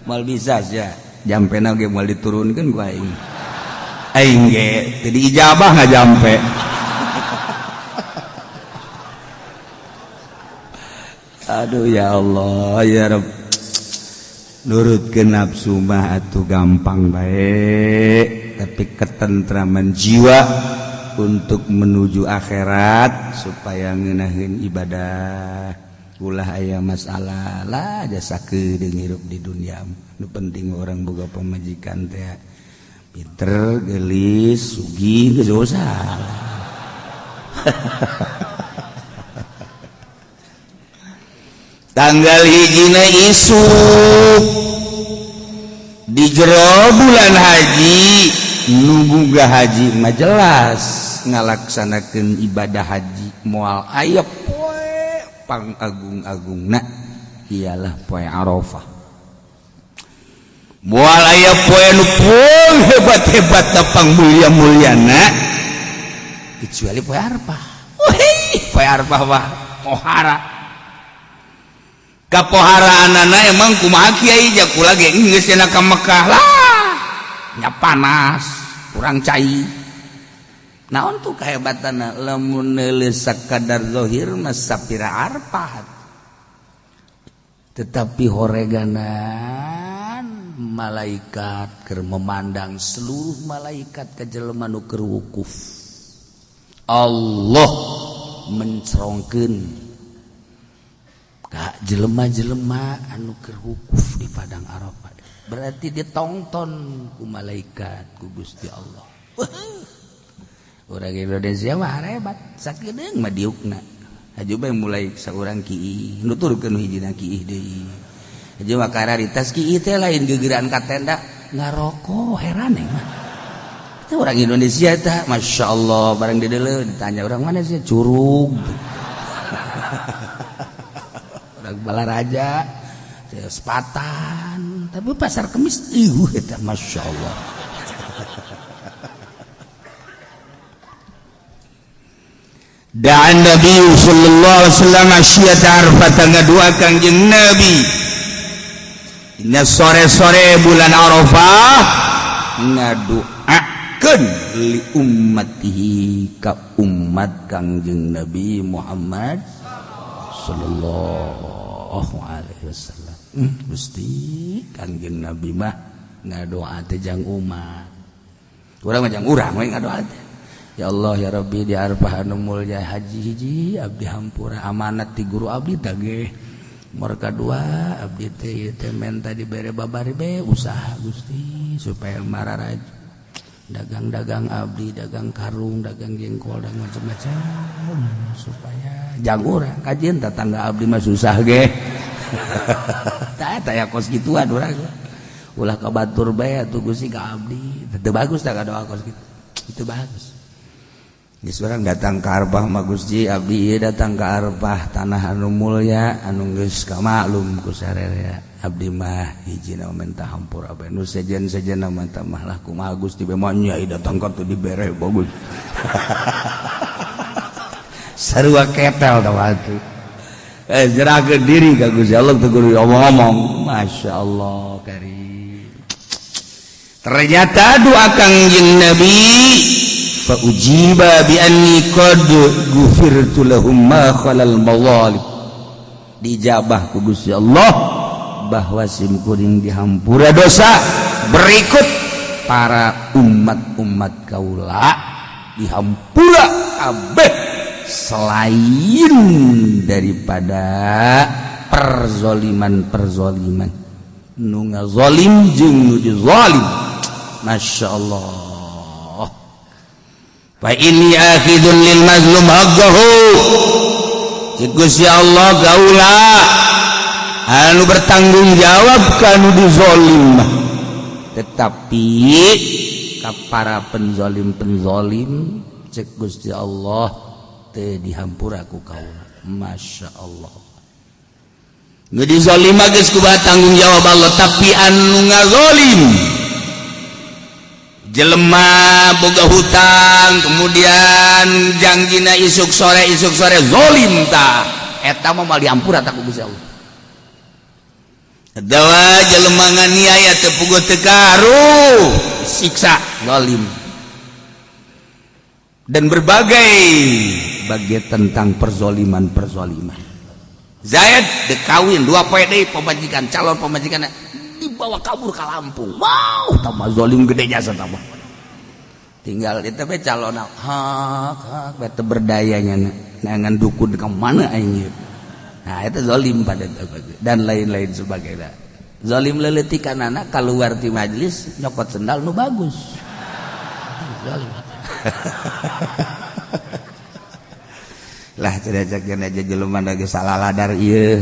moal bisa sia jampena ge moal diturunkeun ku aing ge teu diijabah ngajampe aduh ya Allah ya Rabb nurutkeun nafsu mah atuh gampang bae tapi ketentraman jiwa untuk menuju akhirat supaya ngeunaheun ibadah ulah aya masalah lah jasa keudeuh hirup di dunia nu penting orang boga pamajikan teh pinter geulis sugih geus dosa tanggal hijina isuk di jero bulan haji nubuga haji mah jelas ngalaksanakeun ibadah haji moal aya poe pangagung-agungna ialah poe Arafah moal aya poe nu hebat-hebatna pangmulia-mulyana kecuali poe Arafah poe Arafah mah pohara kapoharaanana emang kumaha kiai jakula ge geus cenah ka Mekah lah nya panas kurang cai naon tuh kahebatanna lamun neuleus sakadar zahir mah sapira arpahat tetapi horeganan malaikat keur memandang seluruh malaikat ka jelema nu keur wukuf Allah mencerongkeun jelema-jelema anu keur wukuf di padang Arafah berarti ditonton ku malaikat ku Gusti Allah urang Indonesia mah hebat sakedeung mah diukna Ajuba yang mulai seorang kiai nuturkeun hijina kiai deui. Aja makara di tas kiai teh lain gegeran ka tenda ngaroko heran mah. Itu orang Indonesia teh masyaallah barang dideuleu ditanya orang mana sih curug. Orang Balaraja sepatan tapi pasar Kemis eta masyaallah. Dan Nabi sallallahu alaihi wasallam asyata Arafah ngaduakan jeung Nabi. Inna sore-sore bulan Arafah ngaduakeun li ummatihi ka umat Kangjeng Nabi Muhammad sallallahu alaihi wasallam. Gusti Kangjeng Nabi mah ngadoa teh jang umat. Urang mah jang urang we ngadoa teh. Ya Allah ya Rabbi di Arafah anu mulya haji hiji abdi hampura amanat ti guru abdi tage nomor kadua abdi teh menta dibere babari be usaha Gusti supaya mararaj dagang-dagang abdi dagang karung dagang jengkol dan macam-macam supaya jang urang kajian tetangga abdi mah susah ge tah aya kos gituan urang ulah ka batur bae atuh Gusti ka abdi teu bagus tah kadoa kos kitu itu bagus. Geus urang datang ka Arafah mah Gusti abdi ieu datang ka Arafah tanah anu mulya anu geus kamaklum ku sararea abdi mah hijina menta hampura bae nu sejen-sejenna mah tah mah lah kumaha Gusti be mah nyai datang ka teu dibere bagus sarua ketel tah atuh jerahkeun diri ka Gusti Allah teu kudu omong-omong masyaallah karim. Ternyata doa Kangjeng Nabi fa ujiba bi anni qad ghufirtu lahum ma khalal mawalib dijabah ku Gusti Allah bahwa sim kuring dihampura dosa berikut para umat-umat kaula dihampura kabeh selain daripada perzoliman nu ngazolim jeung nu dizalim masyaallah. Fa inni akhidun lil mazlum haqqahu. Gusti Allah gaula anu bertanggung jawab ka nu dizalim tetapi ka para penzalim cek Gusti Allah teu dihampura ku kaula masyaallah. Nu dizalim geus kumaha tanggung jawab Allah tapi anu ngazalim jelema boga hutang kemudian jangjina isuk sore zalim tah eta mah mal diampura tah ku Gusti Allah. Dawa jelema nganiaya teu puguh teu karu siksa zalim. Dan berbagai tentang perzoliman. Zaid dekawin 2 poe deui pamajikan calon pamajikanna dibawa kabur ke Lampung. Wow, tambah zalim gede jasa tambah. Tinggal itu be calon hak bete berdayanya nangan dukun ke mana aing. Nah, itu zalim pada dan lain-lain sebagainya. Zalim leuletik kanana keluar ti majelis nyokot sendal nu bagus. Zalim. Lah cedacakeun aja jelema geus salaladar ieu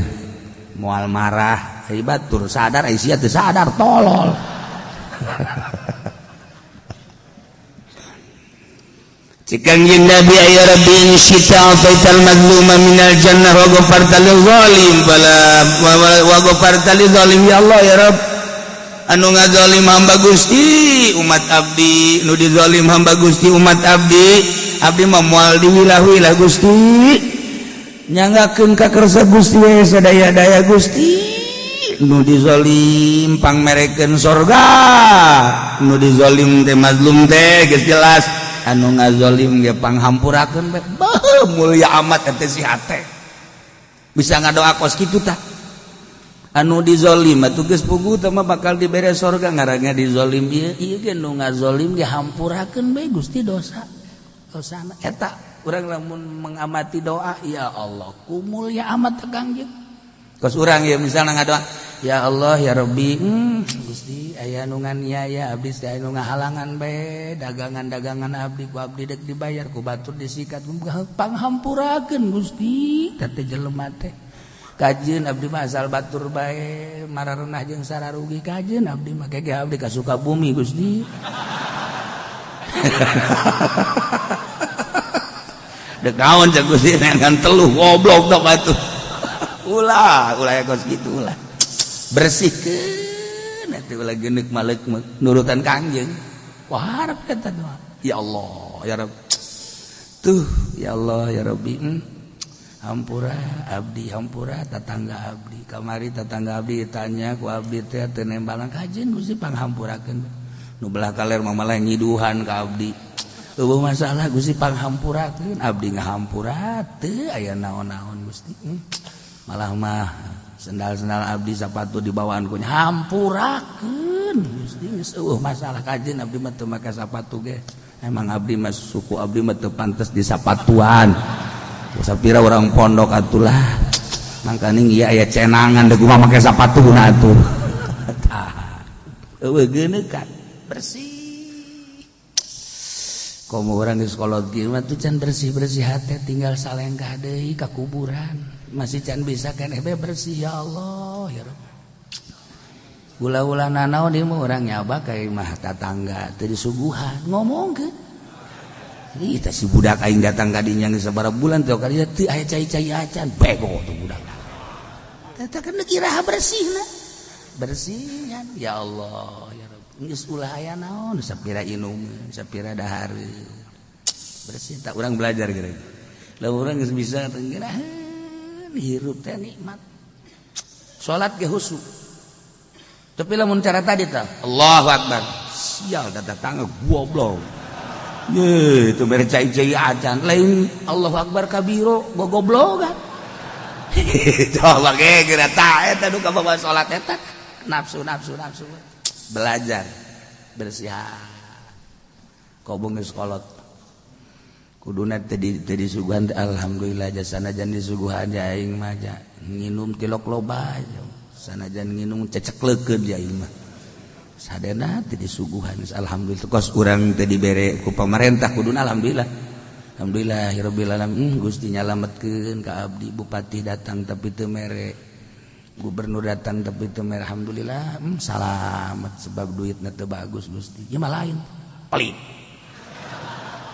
moal marah ai batur sadar ai sia teu sadar tolol. Cikangjin Nabi ya Rabbi in syita ataital mazluma minal jannah wa ghafarta lil zalim wa ghafarta lil zalim ya Allah ya Rabb anu ngazalim hamba Gusti umat abdi nu dizalim hamba Gusti umat abdi mah moal diwilah-wilah Gusti nyanggakeun ka kersa Gusti we sadaya-daya Gusti nu dizalim pangmerekeun sorga nu dizalim teh mazlum teh geus jelas anu ngazalim ge panghampurakeun bae mulya amat eta si hate bisa ngadoa kos kitu tah anu dizalim atuh geus puguh teh mah bakal dibere sorga ngaranna dizalim ieu ge nu ngazalim ge hampurakeun bae Gusti dosana eta urang lamun mengamati doa ya Allah kumulya amat Kangjeng kos urang ya misalna ngadoa ya Allah ya Rabbi Gusti aya nu nganiaya abdi teh anu ngahalangan bae dagangan-dagangan abdi ku abdi dek dibayar ku batur disikat panghampurakeun Gusti teh jelema teh kajeun abdi mah asal batur bae mararenah jeung sararugi kajeun abdi mah kege abdi ka Sukabumi Gusti dek naon cek Gusti ngan teluh goblok tok atuh ulah ya kos kitu ulah bersihkeun atuh ulah geuneuk maleuk nurutan Kangjeng wah harap kata doa ya Allah ya Rabb tuh ya Allah ya Rabbi hampura abdi hampura tetangga abdi kamari tetangga abdi tanya ku abdi teh teu nembalan kajeun Gusti panghampurakeun nu belah kaler mah malah nyiduhan ka abdi eueuh masalah Gusti panghampurakeun abdi ngahampura teu aya naon-naon Gusti malah mah sendal-sendal abdi sapatu dibawaan ku hampurakeun Gusti geus eueuh masalah kajeun abdi mah teu make sapatu ge emang abdi mah suku abdi mah teu pantes disapatuan sapira orang pondok atulah mangkaning ieu aya cenangan deuk mah make sapatuna atuh tah eueuh geuneuk bersih komo urang geus kolot kieu mah teh can bersih-bersih hate tinggal salengkah deui ka kuburan masih can bisa keneh be bersih ya Allah ya Rabb ulah-ulah nanaon ieu mah urang nyaba ka imah tatangga teu disuguhan ngomongkeun ieu teh si budak aing datang ka dinya geus sabaraha bulan teh kali teu aya cai-cai acan bego tuh budak teh kan kira bersihna bersihan ya Allah ya Rabb geus ulah aya naon sapira inum sapira dahar bersih tak urang belajar kira lamun urang geus bisa teh hirup teh nikmat salat ge husu tapi lamun cara tadi teh Allahu Akbar sial datang goblok ye itu mere cai-cai acan lain Allahu Akbar kabiro gogoblogan coba ge kira tah eta nu kabawa salat eta nafsu belajar bersihan kobong geus kolot kuduna teh disuguhan alhamdulillah sanajan disuguhan aing mah nginum tilok loba sanajan nginum cecekleukeun aing mah sadena teh disuguhan alhamdulillah kos urang teh dibere ku pamarentah kuduna alhamdulillahirabbil alamin Gusti nyalametkeun ka abdi bupati datang tapi teu mere gubernur datang tapi teu mere alhamdulillah salamet sebab duitna teu bagus Gusti ieu mah lain pelit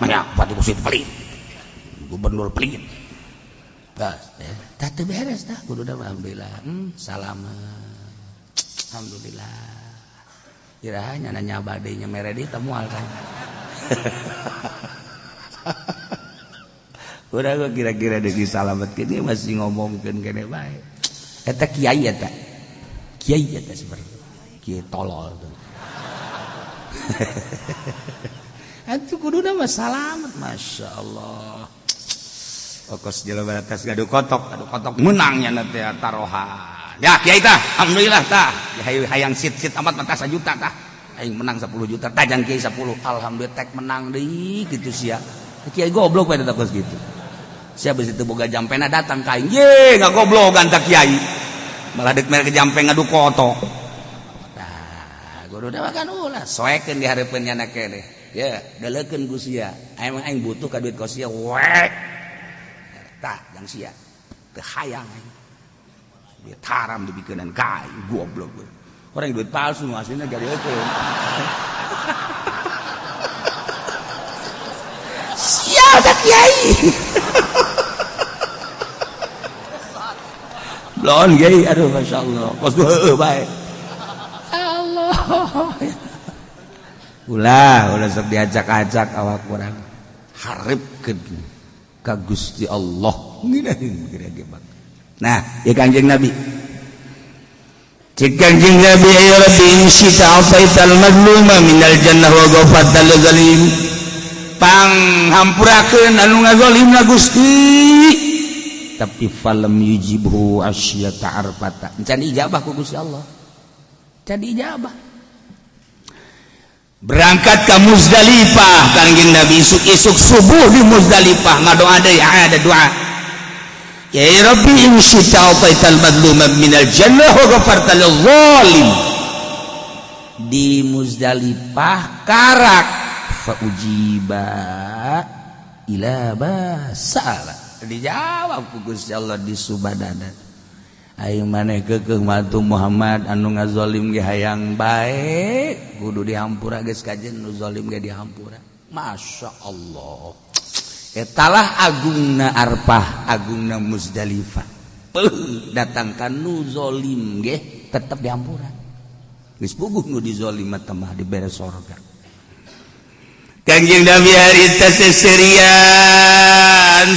mana bupati Kusit pelit gubernur pelit bas tah teu beres tah kuduna alhamdulillah salamet alhamdulillah iraha nya nanya bade nya mere di teh moal kan urang kira-kira deui salametkeun ieu masih ngomongkeun kene bae eta kiai eta sebenarnya kiai tolol tuh atuh kuduna mah salamet masyaallah pokos jelema atas gaduh kotok menang nya teh tarohan ya kiai tah alhamdulillah tah hayang sit amat mata 1 juta tah aing menang 10 juta tajang kiai 10 alhamdulillah tek menang deui kitu sia kiai goblok pada takos gitu sia beus teu boga jampena datang ka aing ye ngagoblogan tah kiai malah dek mere ke jampe ngadu kotok tah guru da makan ulah soekeun di hareupeun nya keneh ya daleukeun ku sia aing butuh ka duit ka sia wek tah jang sia teu hayang duit haram dibikeunan ka aing goblok orang duit palsu aslinya gadeukeun sia da kiai belon kiai aduh masyaallah kos heueuh bae Allah ulah sok diajak-ajak awak urang hareupeun ka Gusti Allah nah ya Kangjeng Nabi cik Kangjeng Nabi ya Rabbi insita afaital mazluma minal jannah wa ghafatal zalim panghampurakeun anu ngazalimna Gusti tapi falam yujibhu asyata arfata can ijabah ku Gusti Allah can ijabah berangkat ke Muzdalifah Kangjeng Nabi isuk subuh di Muzdalifah ngadoa deui ada doa ya rabbi in syi'ta ataital madluma minal jannah wa ghafarta lil zalim. Di Muzdalifah karak fa ujiba ila basala, dijawab ku Gusti Allah di Subadana. Aing maneh keukeuh matu Muhammad anu ngazolim ge hayang bae kudu dihampura geus kajen nu zalim ge dihampura. Masyaallah, etalah agungna Arfah, agungna Muzdalifah. Datangkan nu zalim ge tetep dihampura, geus puguh nu dizalim mah teh dibere sorga. Kangjeng Nabi harita seserian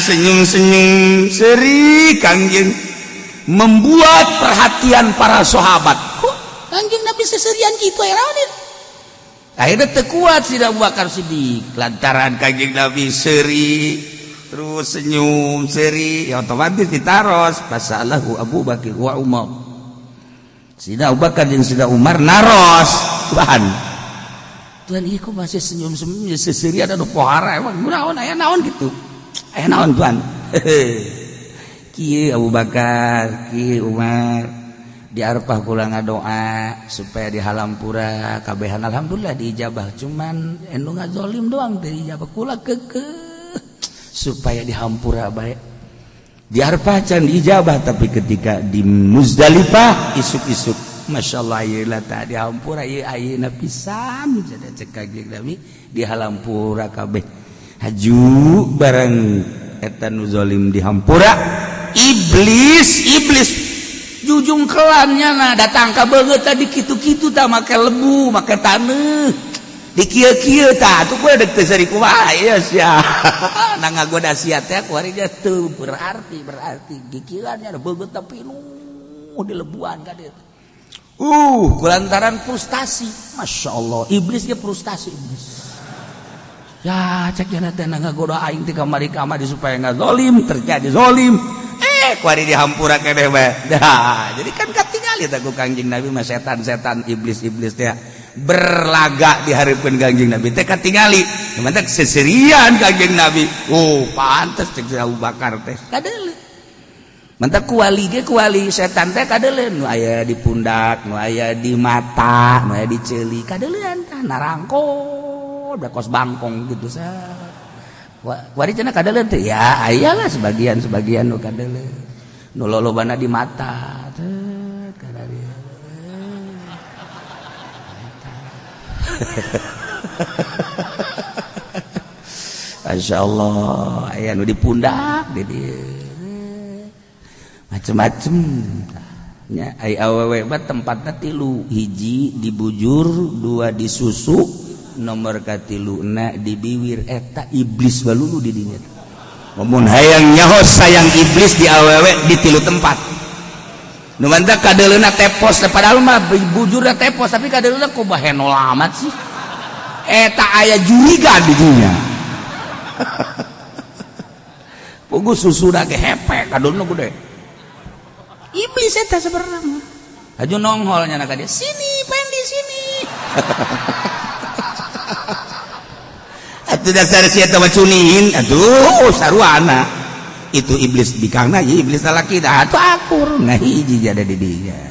senyum-senyum seri kangjeng membuat perhatian para sahabat. Kangjeng Nabi seserian kitu ya naon. Akhirnya teu kuat si Abu Bakar Siddiq lantaran kangjeng Nabi seri terus senyum seri, ya otomatis ditaros pasalahu Abu Bakar wa Umar. Sida Abu Bakar jeung Sida Umar naros bahan. Tuhan iya kok masih senyum-senyum seserian anu pohara emang naon aya naon gitu. Aya naon Tuhan. Kieu Abu Bakar, kieu Umar di Arfah kula ngadoa supaya di halampura kabehan alhamdulillah diijabah, cuman enu ngazolim doang teh dijabah kula keukeuh supaya di hampura bae. Di Arfah can diijabah tapi ketika di Muzdalifah isuk-isuk masyaallah ieu lata di hampura ieu ayeuna pisan jadi cek Kangjeng Nabi di halampura kabeh. Haju bareng eta nu zalim di hampura, iblis jujung kelannya nah datang ka beungeut tadi kitu-kitu tah make lebu make taneuh di kieu-kieu tah atuh kudu deuk teu sari kumaha ya sia na ngagoda sia teh kuari teu berarti gigirannya beungeut tapi nu di lebuan ka dieu. Kulantaran frustasi, masya Allah, iblis ge frustasi iblis. Ya cek jana teh ngagoda aing teh kamari-kamari supaya nggak zolim, terjadi zolim. Kuari dihampura keneh bae. Dah, jadi kan katingali teh ku Kangjeng Nabi mah setan-setan iblis-iblis teh berlaga di hareupeun Kangjeng Nabi teh katingali. Mantep seserian Kangjeng Nabi. Pantes cek Abu Bakar teh. Kadeuleu. Mantap kuali ge kuali setan teh kadeuleun nu aya di pundak, nu aya di mata, nu aya di ceuli kadeuleun tah narangko da kos bangkong gitu sa. Kuari cenah kadeuleun teh ya aya lah sebagian nu kadeuleun. Nu lolobana di mata teh kadeuleun. Masyaallah aya nu di pundak di dieu. Macem-macem nya ai awewe mah tempatna 3, hiji di bujur, 2 di susu, nomor katiluna di bibir. Eta iblis balulu di dinya. Mun hayang nyaho sayang iblis di awewe di 3 tempat. Nu mantap kadeuleuna tepos padahal mah bujurna tepos tapi kadeuleuna kumaha henol amat sih. Eta aya jurigan di dinya. Pugu susuna ge hepek kadulna gede. Iblis eta sebenarnya aju nongholnya nak dia sini pendi sini. Atuh dasar sia teh cunihin aduh saruana itu iblis bikangna ieu iblis lalaki dah atuh akur nah hiji jadi di dinya.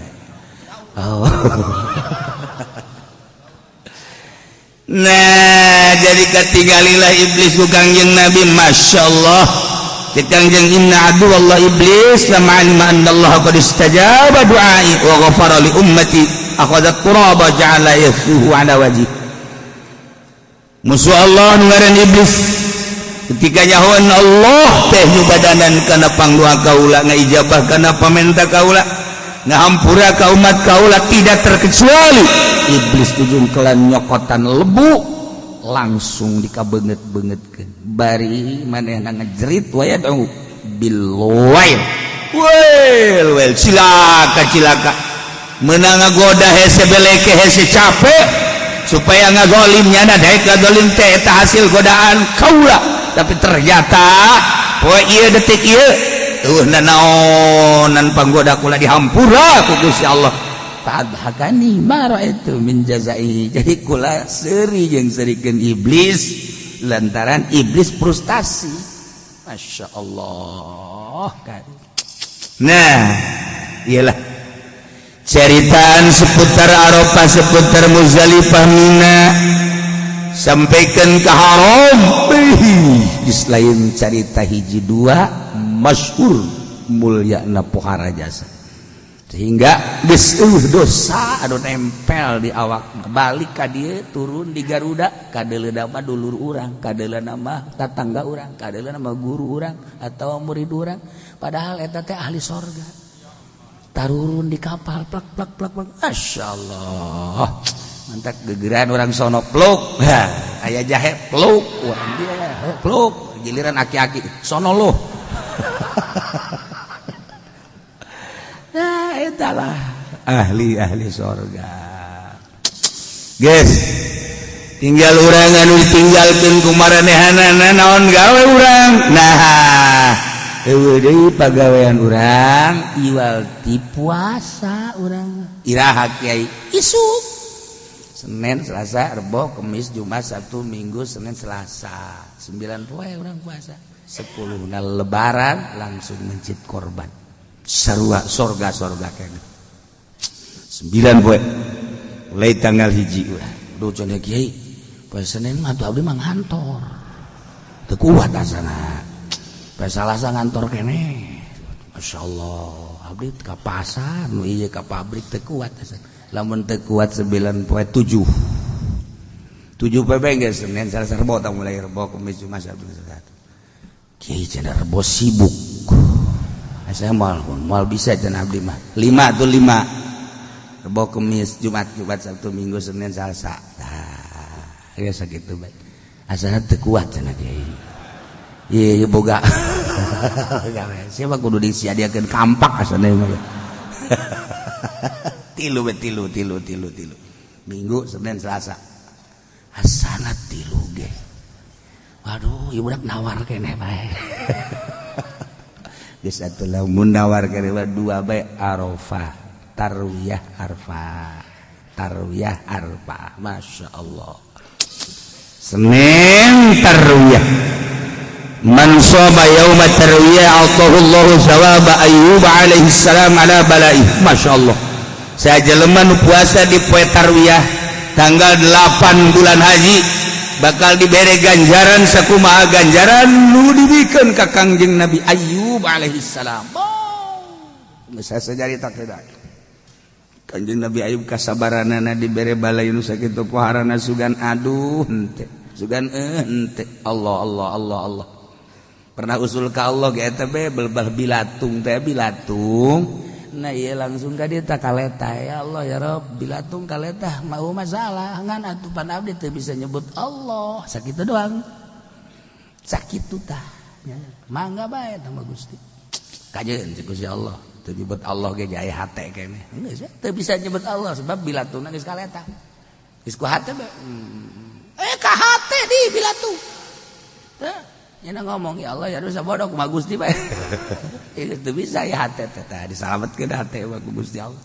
Nah jadi katinggalilah iblis ku Kangjeng Nabi masyaallah. Kangjeng inna adu Allah iblis lama alima anna Allah qad istajaba du'ai wa ghafara li ummati akhadhat turaba ja'ala yasuhu ala wajhi. Musuh Allah nu ngaran iblis ketika nyahoan Allah teh nyubadanan kana pangdoa kaula ngaijabah kana pamenta kaula ngahampura ka umat kaula tidak terkecuali iblis ujung kelan nyokotan lebu langsung dikabeungeut-beungeutkeun bari manehna ngajerit wa yad'u bil wail cilaka meunang ngagoda hese beleke hese capek supaya ngazolimnya daek ngazolim teh eta hasil godaan kaula tapi ternyata poe ieu detik ieu tuh naonan panggoda kula dihampura ku Gusti Allah. Fadhakani mara itu min jazai. Jadi kula seri jeung serikeun iblis lantaran iblis frustasi. Masya Allah kan. Nah iyalah ceritaan seputar Arafah seputar Muzdalifah Mina sampaikan ke haram selain cerita hiji dua masyhur mulyana pohara jasa sehingga dosa anu nempel di awak balik ka dieu turun di Garuda kadeuleuh mah dulur urang kadeuleuh mah tatangga urang kadeuleuh mah guru urang atau murid urang padahal eta teh ahli sorga tarurun di kapal plak plak plak plak masyaallah mantap gegeran orang sono pluk aya jahe pluk urang dia pluk giliran aki-aki sono loh nah itulah ahli sorga guys tinggal urang anu ditinggalkeun ku maranehanana naon gawe urang nah eueuh deui pagawean urang iwal ti puasa urang iraha kiai isu Senin Selasa Rebo Kamis Jumat Sabtu Minggu Senin Selasa 9 poe urang puasa 10 na lebaran langsung mencit korban sarua sorga kene 9 poe mulai tanggal hiji urang duh cenah kiai poe Senin mah tuh abdi mah ngantor teu kuat asana poe Salasa ngantor kene masyaallah abdi ka pasar nu ieu ka pabrik teu kuat asana lamun teu kuat 9 poe 7 poe geus Senin Selasa Rebo tah mulai Rebo Kamis Jumat Sabtu kiai cenah Rebo sibuk asa moal bisa cenah abdi mah 5 tuh 5 Rebo Kamis Jumat Sabtu Minggu Senin Selasa tah geus sakitu bae asana teu kuat cenah kiai ieu boga siapa kudu disiadiakeun kampak asana mah tilu Minggu Senin Selasa asana tilu ge waduh ieu budak nawar keneh bae geus atuh lamun nawar keneh dua bae Arafah tarwiyah arfa masyaallah Senin tarwiyah man shoma yauma tarwiyah atahullahu thawaba ayyub alaihi salam ala balaih masyaallah saya jelema nu puasa di poe tarwiyah tanggal 8 bulan haji bakal dibere ganjaran sakumaha ganjaran nu dibikeun ka Kangjeng Nabi Ayyub alaihi salam geus sajarita kedah Kangjeng Nabi Ayyub kasabaranana dibere balai nu sakitu poharana sugan aduh henteu sugan henteu Allah pernah usul ka Allah ge eta be belbal bilatung teh bilatung nah iya langsung ka dieu tah kaleta ya Allah ya Rabb bilatung kaleta mau masalah ngan atuh pan abdi teu bisa nyebut Allah sakitu doang sakitu tah mangga bae tah Gusti kajeun cik Gusti Allah teu nyebut Allah ge jaya hate keneh geus teu bisa nyebut Allah sebab bilatungna geus kaleta geus ku hate be ka hate di bilatung nya ngomong ya Allah ya dosa bodoh kumaha Gusti bae itu bisa ya hate teh disalametkeun hate ku Gusti Allah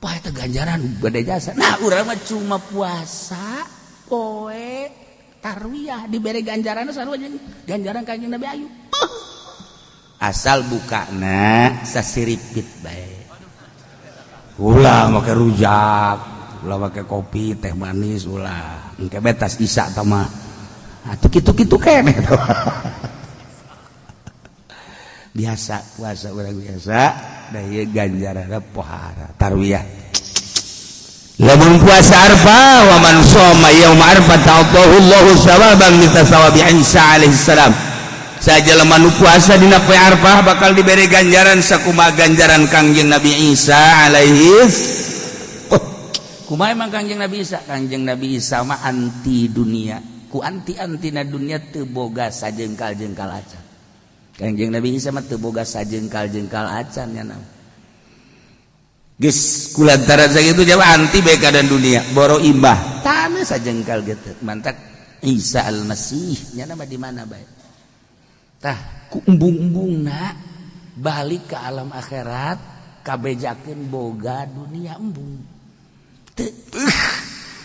poe teh ganjaran gede jasa nah urang mah cuma puasa poe tarwiyah dibere ganjaran sarua ganjaran Kanjeng Nabi Ayyub asal bukana sasiripit bae ulah make rujak ulah make kopi teh manis ulah engke betas isa tah mah atuh kitu-kitu keneh biasa puasa urang biasa da ieu ganjaranna pohara tarwiyah lamun puasa Arafah wa man shoma yaum Arafah ta'atahullahu thawaban mithla thawabi Isa alaihi salam sajelema nu puasa dina poe Arafah bakal diberi ganjaran sakumaha ganjaran Kangjeng Nabi Isa alaihi kumaha emang Kangjeng Nabi Isa mah anti dunia ku anti-antina dunia teu boga sajengkal-jengkal acan Kangjeng Nabi Isa mah teu boga sajengkal-jengkal acan nya naon geus kulantaran sakitu jawa anti bae ka dunia boro imbah tana sajengkal gitu mantak Isa al-Masih nya nama di mana bae tah ku embung-embungna balik ke alam akhirat kabejakeun boga dunia embung teu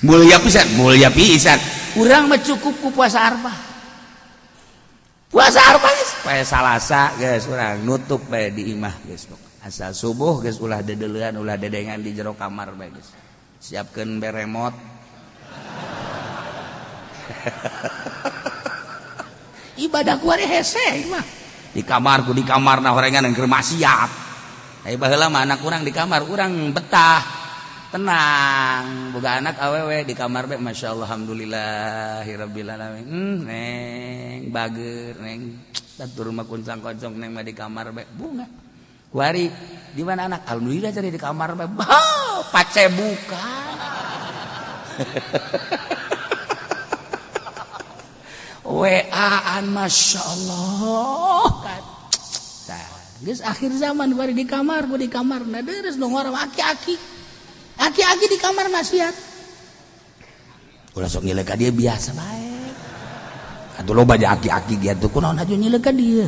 mulia pisan urang mah cukup ku puasa Arafah geus poe Salasa geus urang nutup bae di imah geus asal subuh geus ulah dedeulean ulah dedengan di jero kamar bae geus siapkeun beremot ibadah kuari hese mah di kamarna horengan keur maksiat ai baheula mah anak urang di kamar urang betah tenang boga anak awewe di kamar bae masyaallah alhamdulillahirabbil alamin neng bager neng tatur mah kuncang-koncong neng mah di kamar bae bunga kuari di mana anak alhamdulillah cari di kamar bae pace buka WA-an Masya Allah geus akhir zaman bari di kamar ku di kamar nah deres dong orang aki-aki di kamar maksiat ulah sok nyilek ka dia biasa bae atuh loba aja aki-aki gitu kunaon aju nyilek ka dia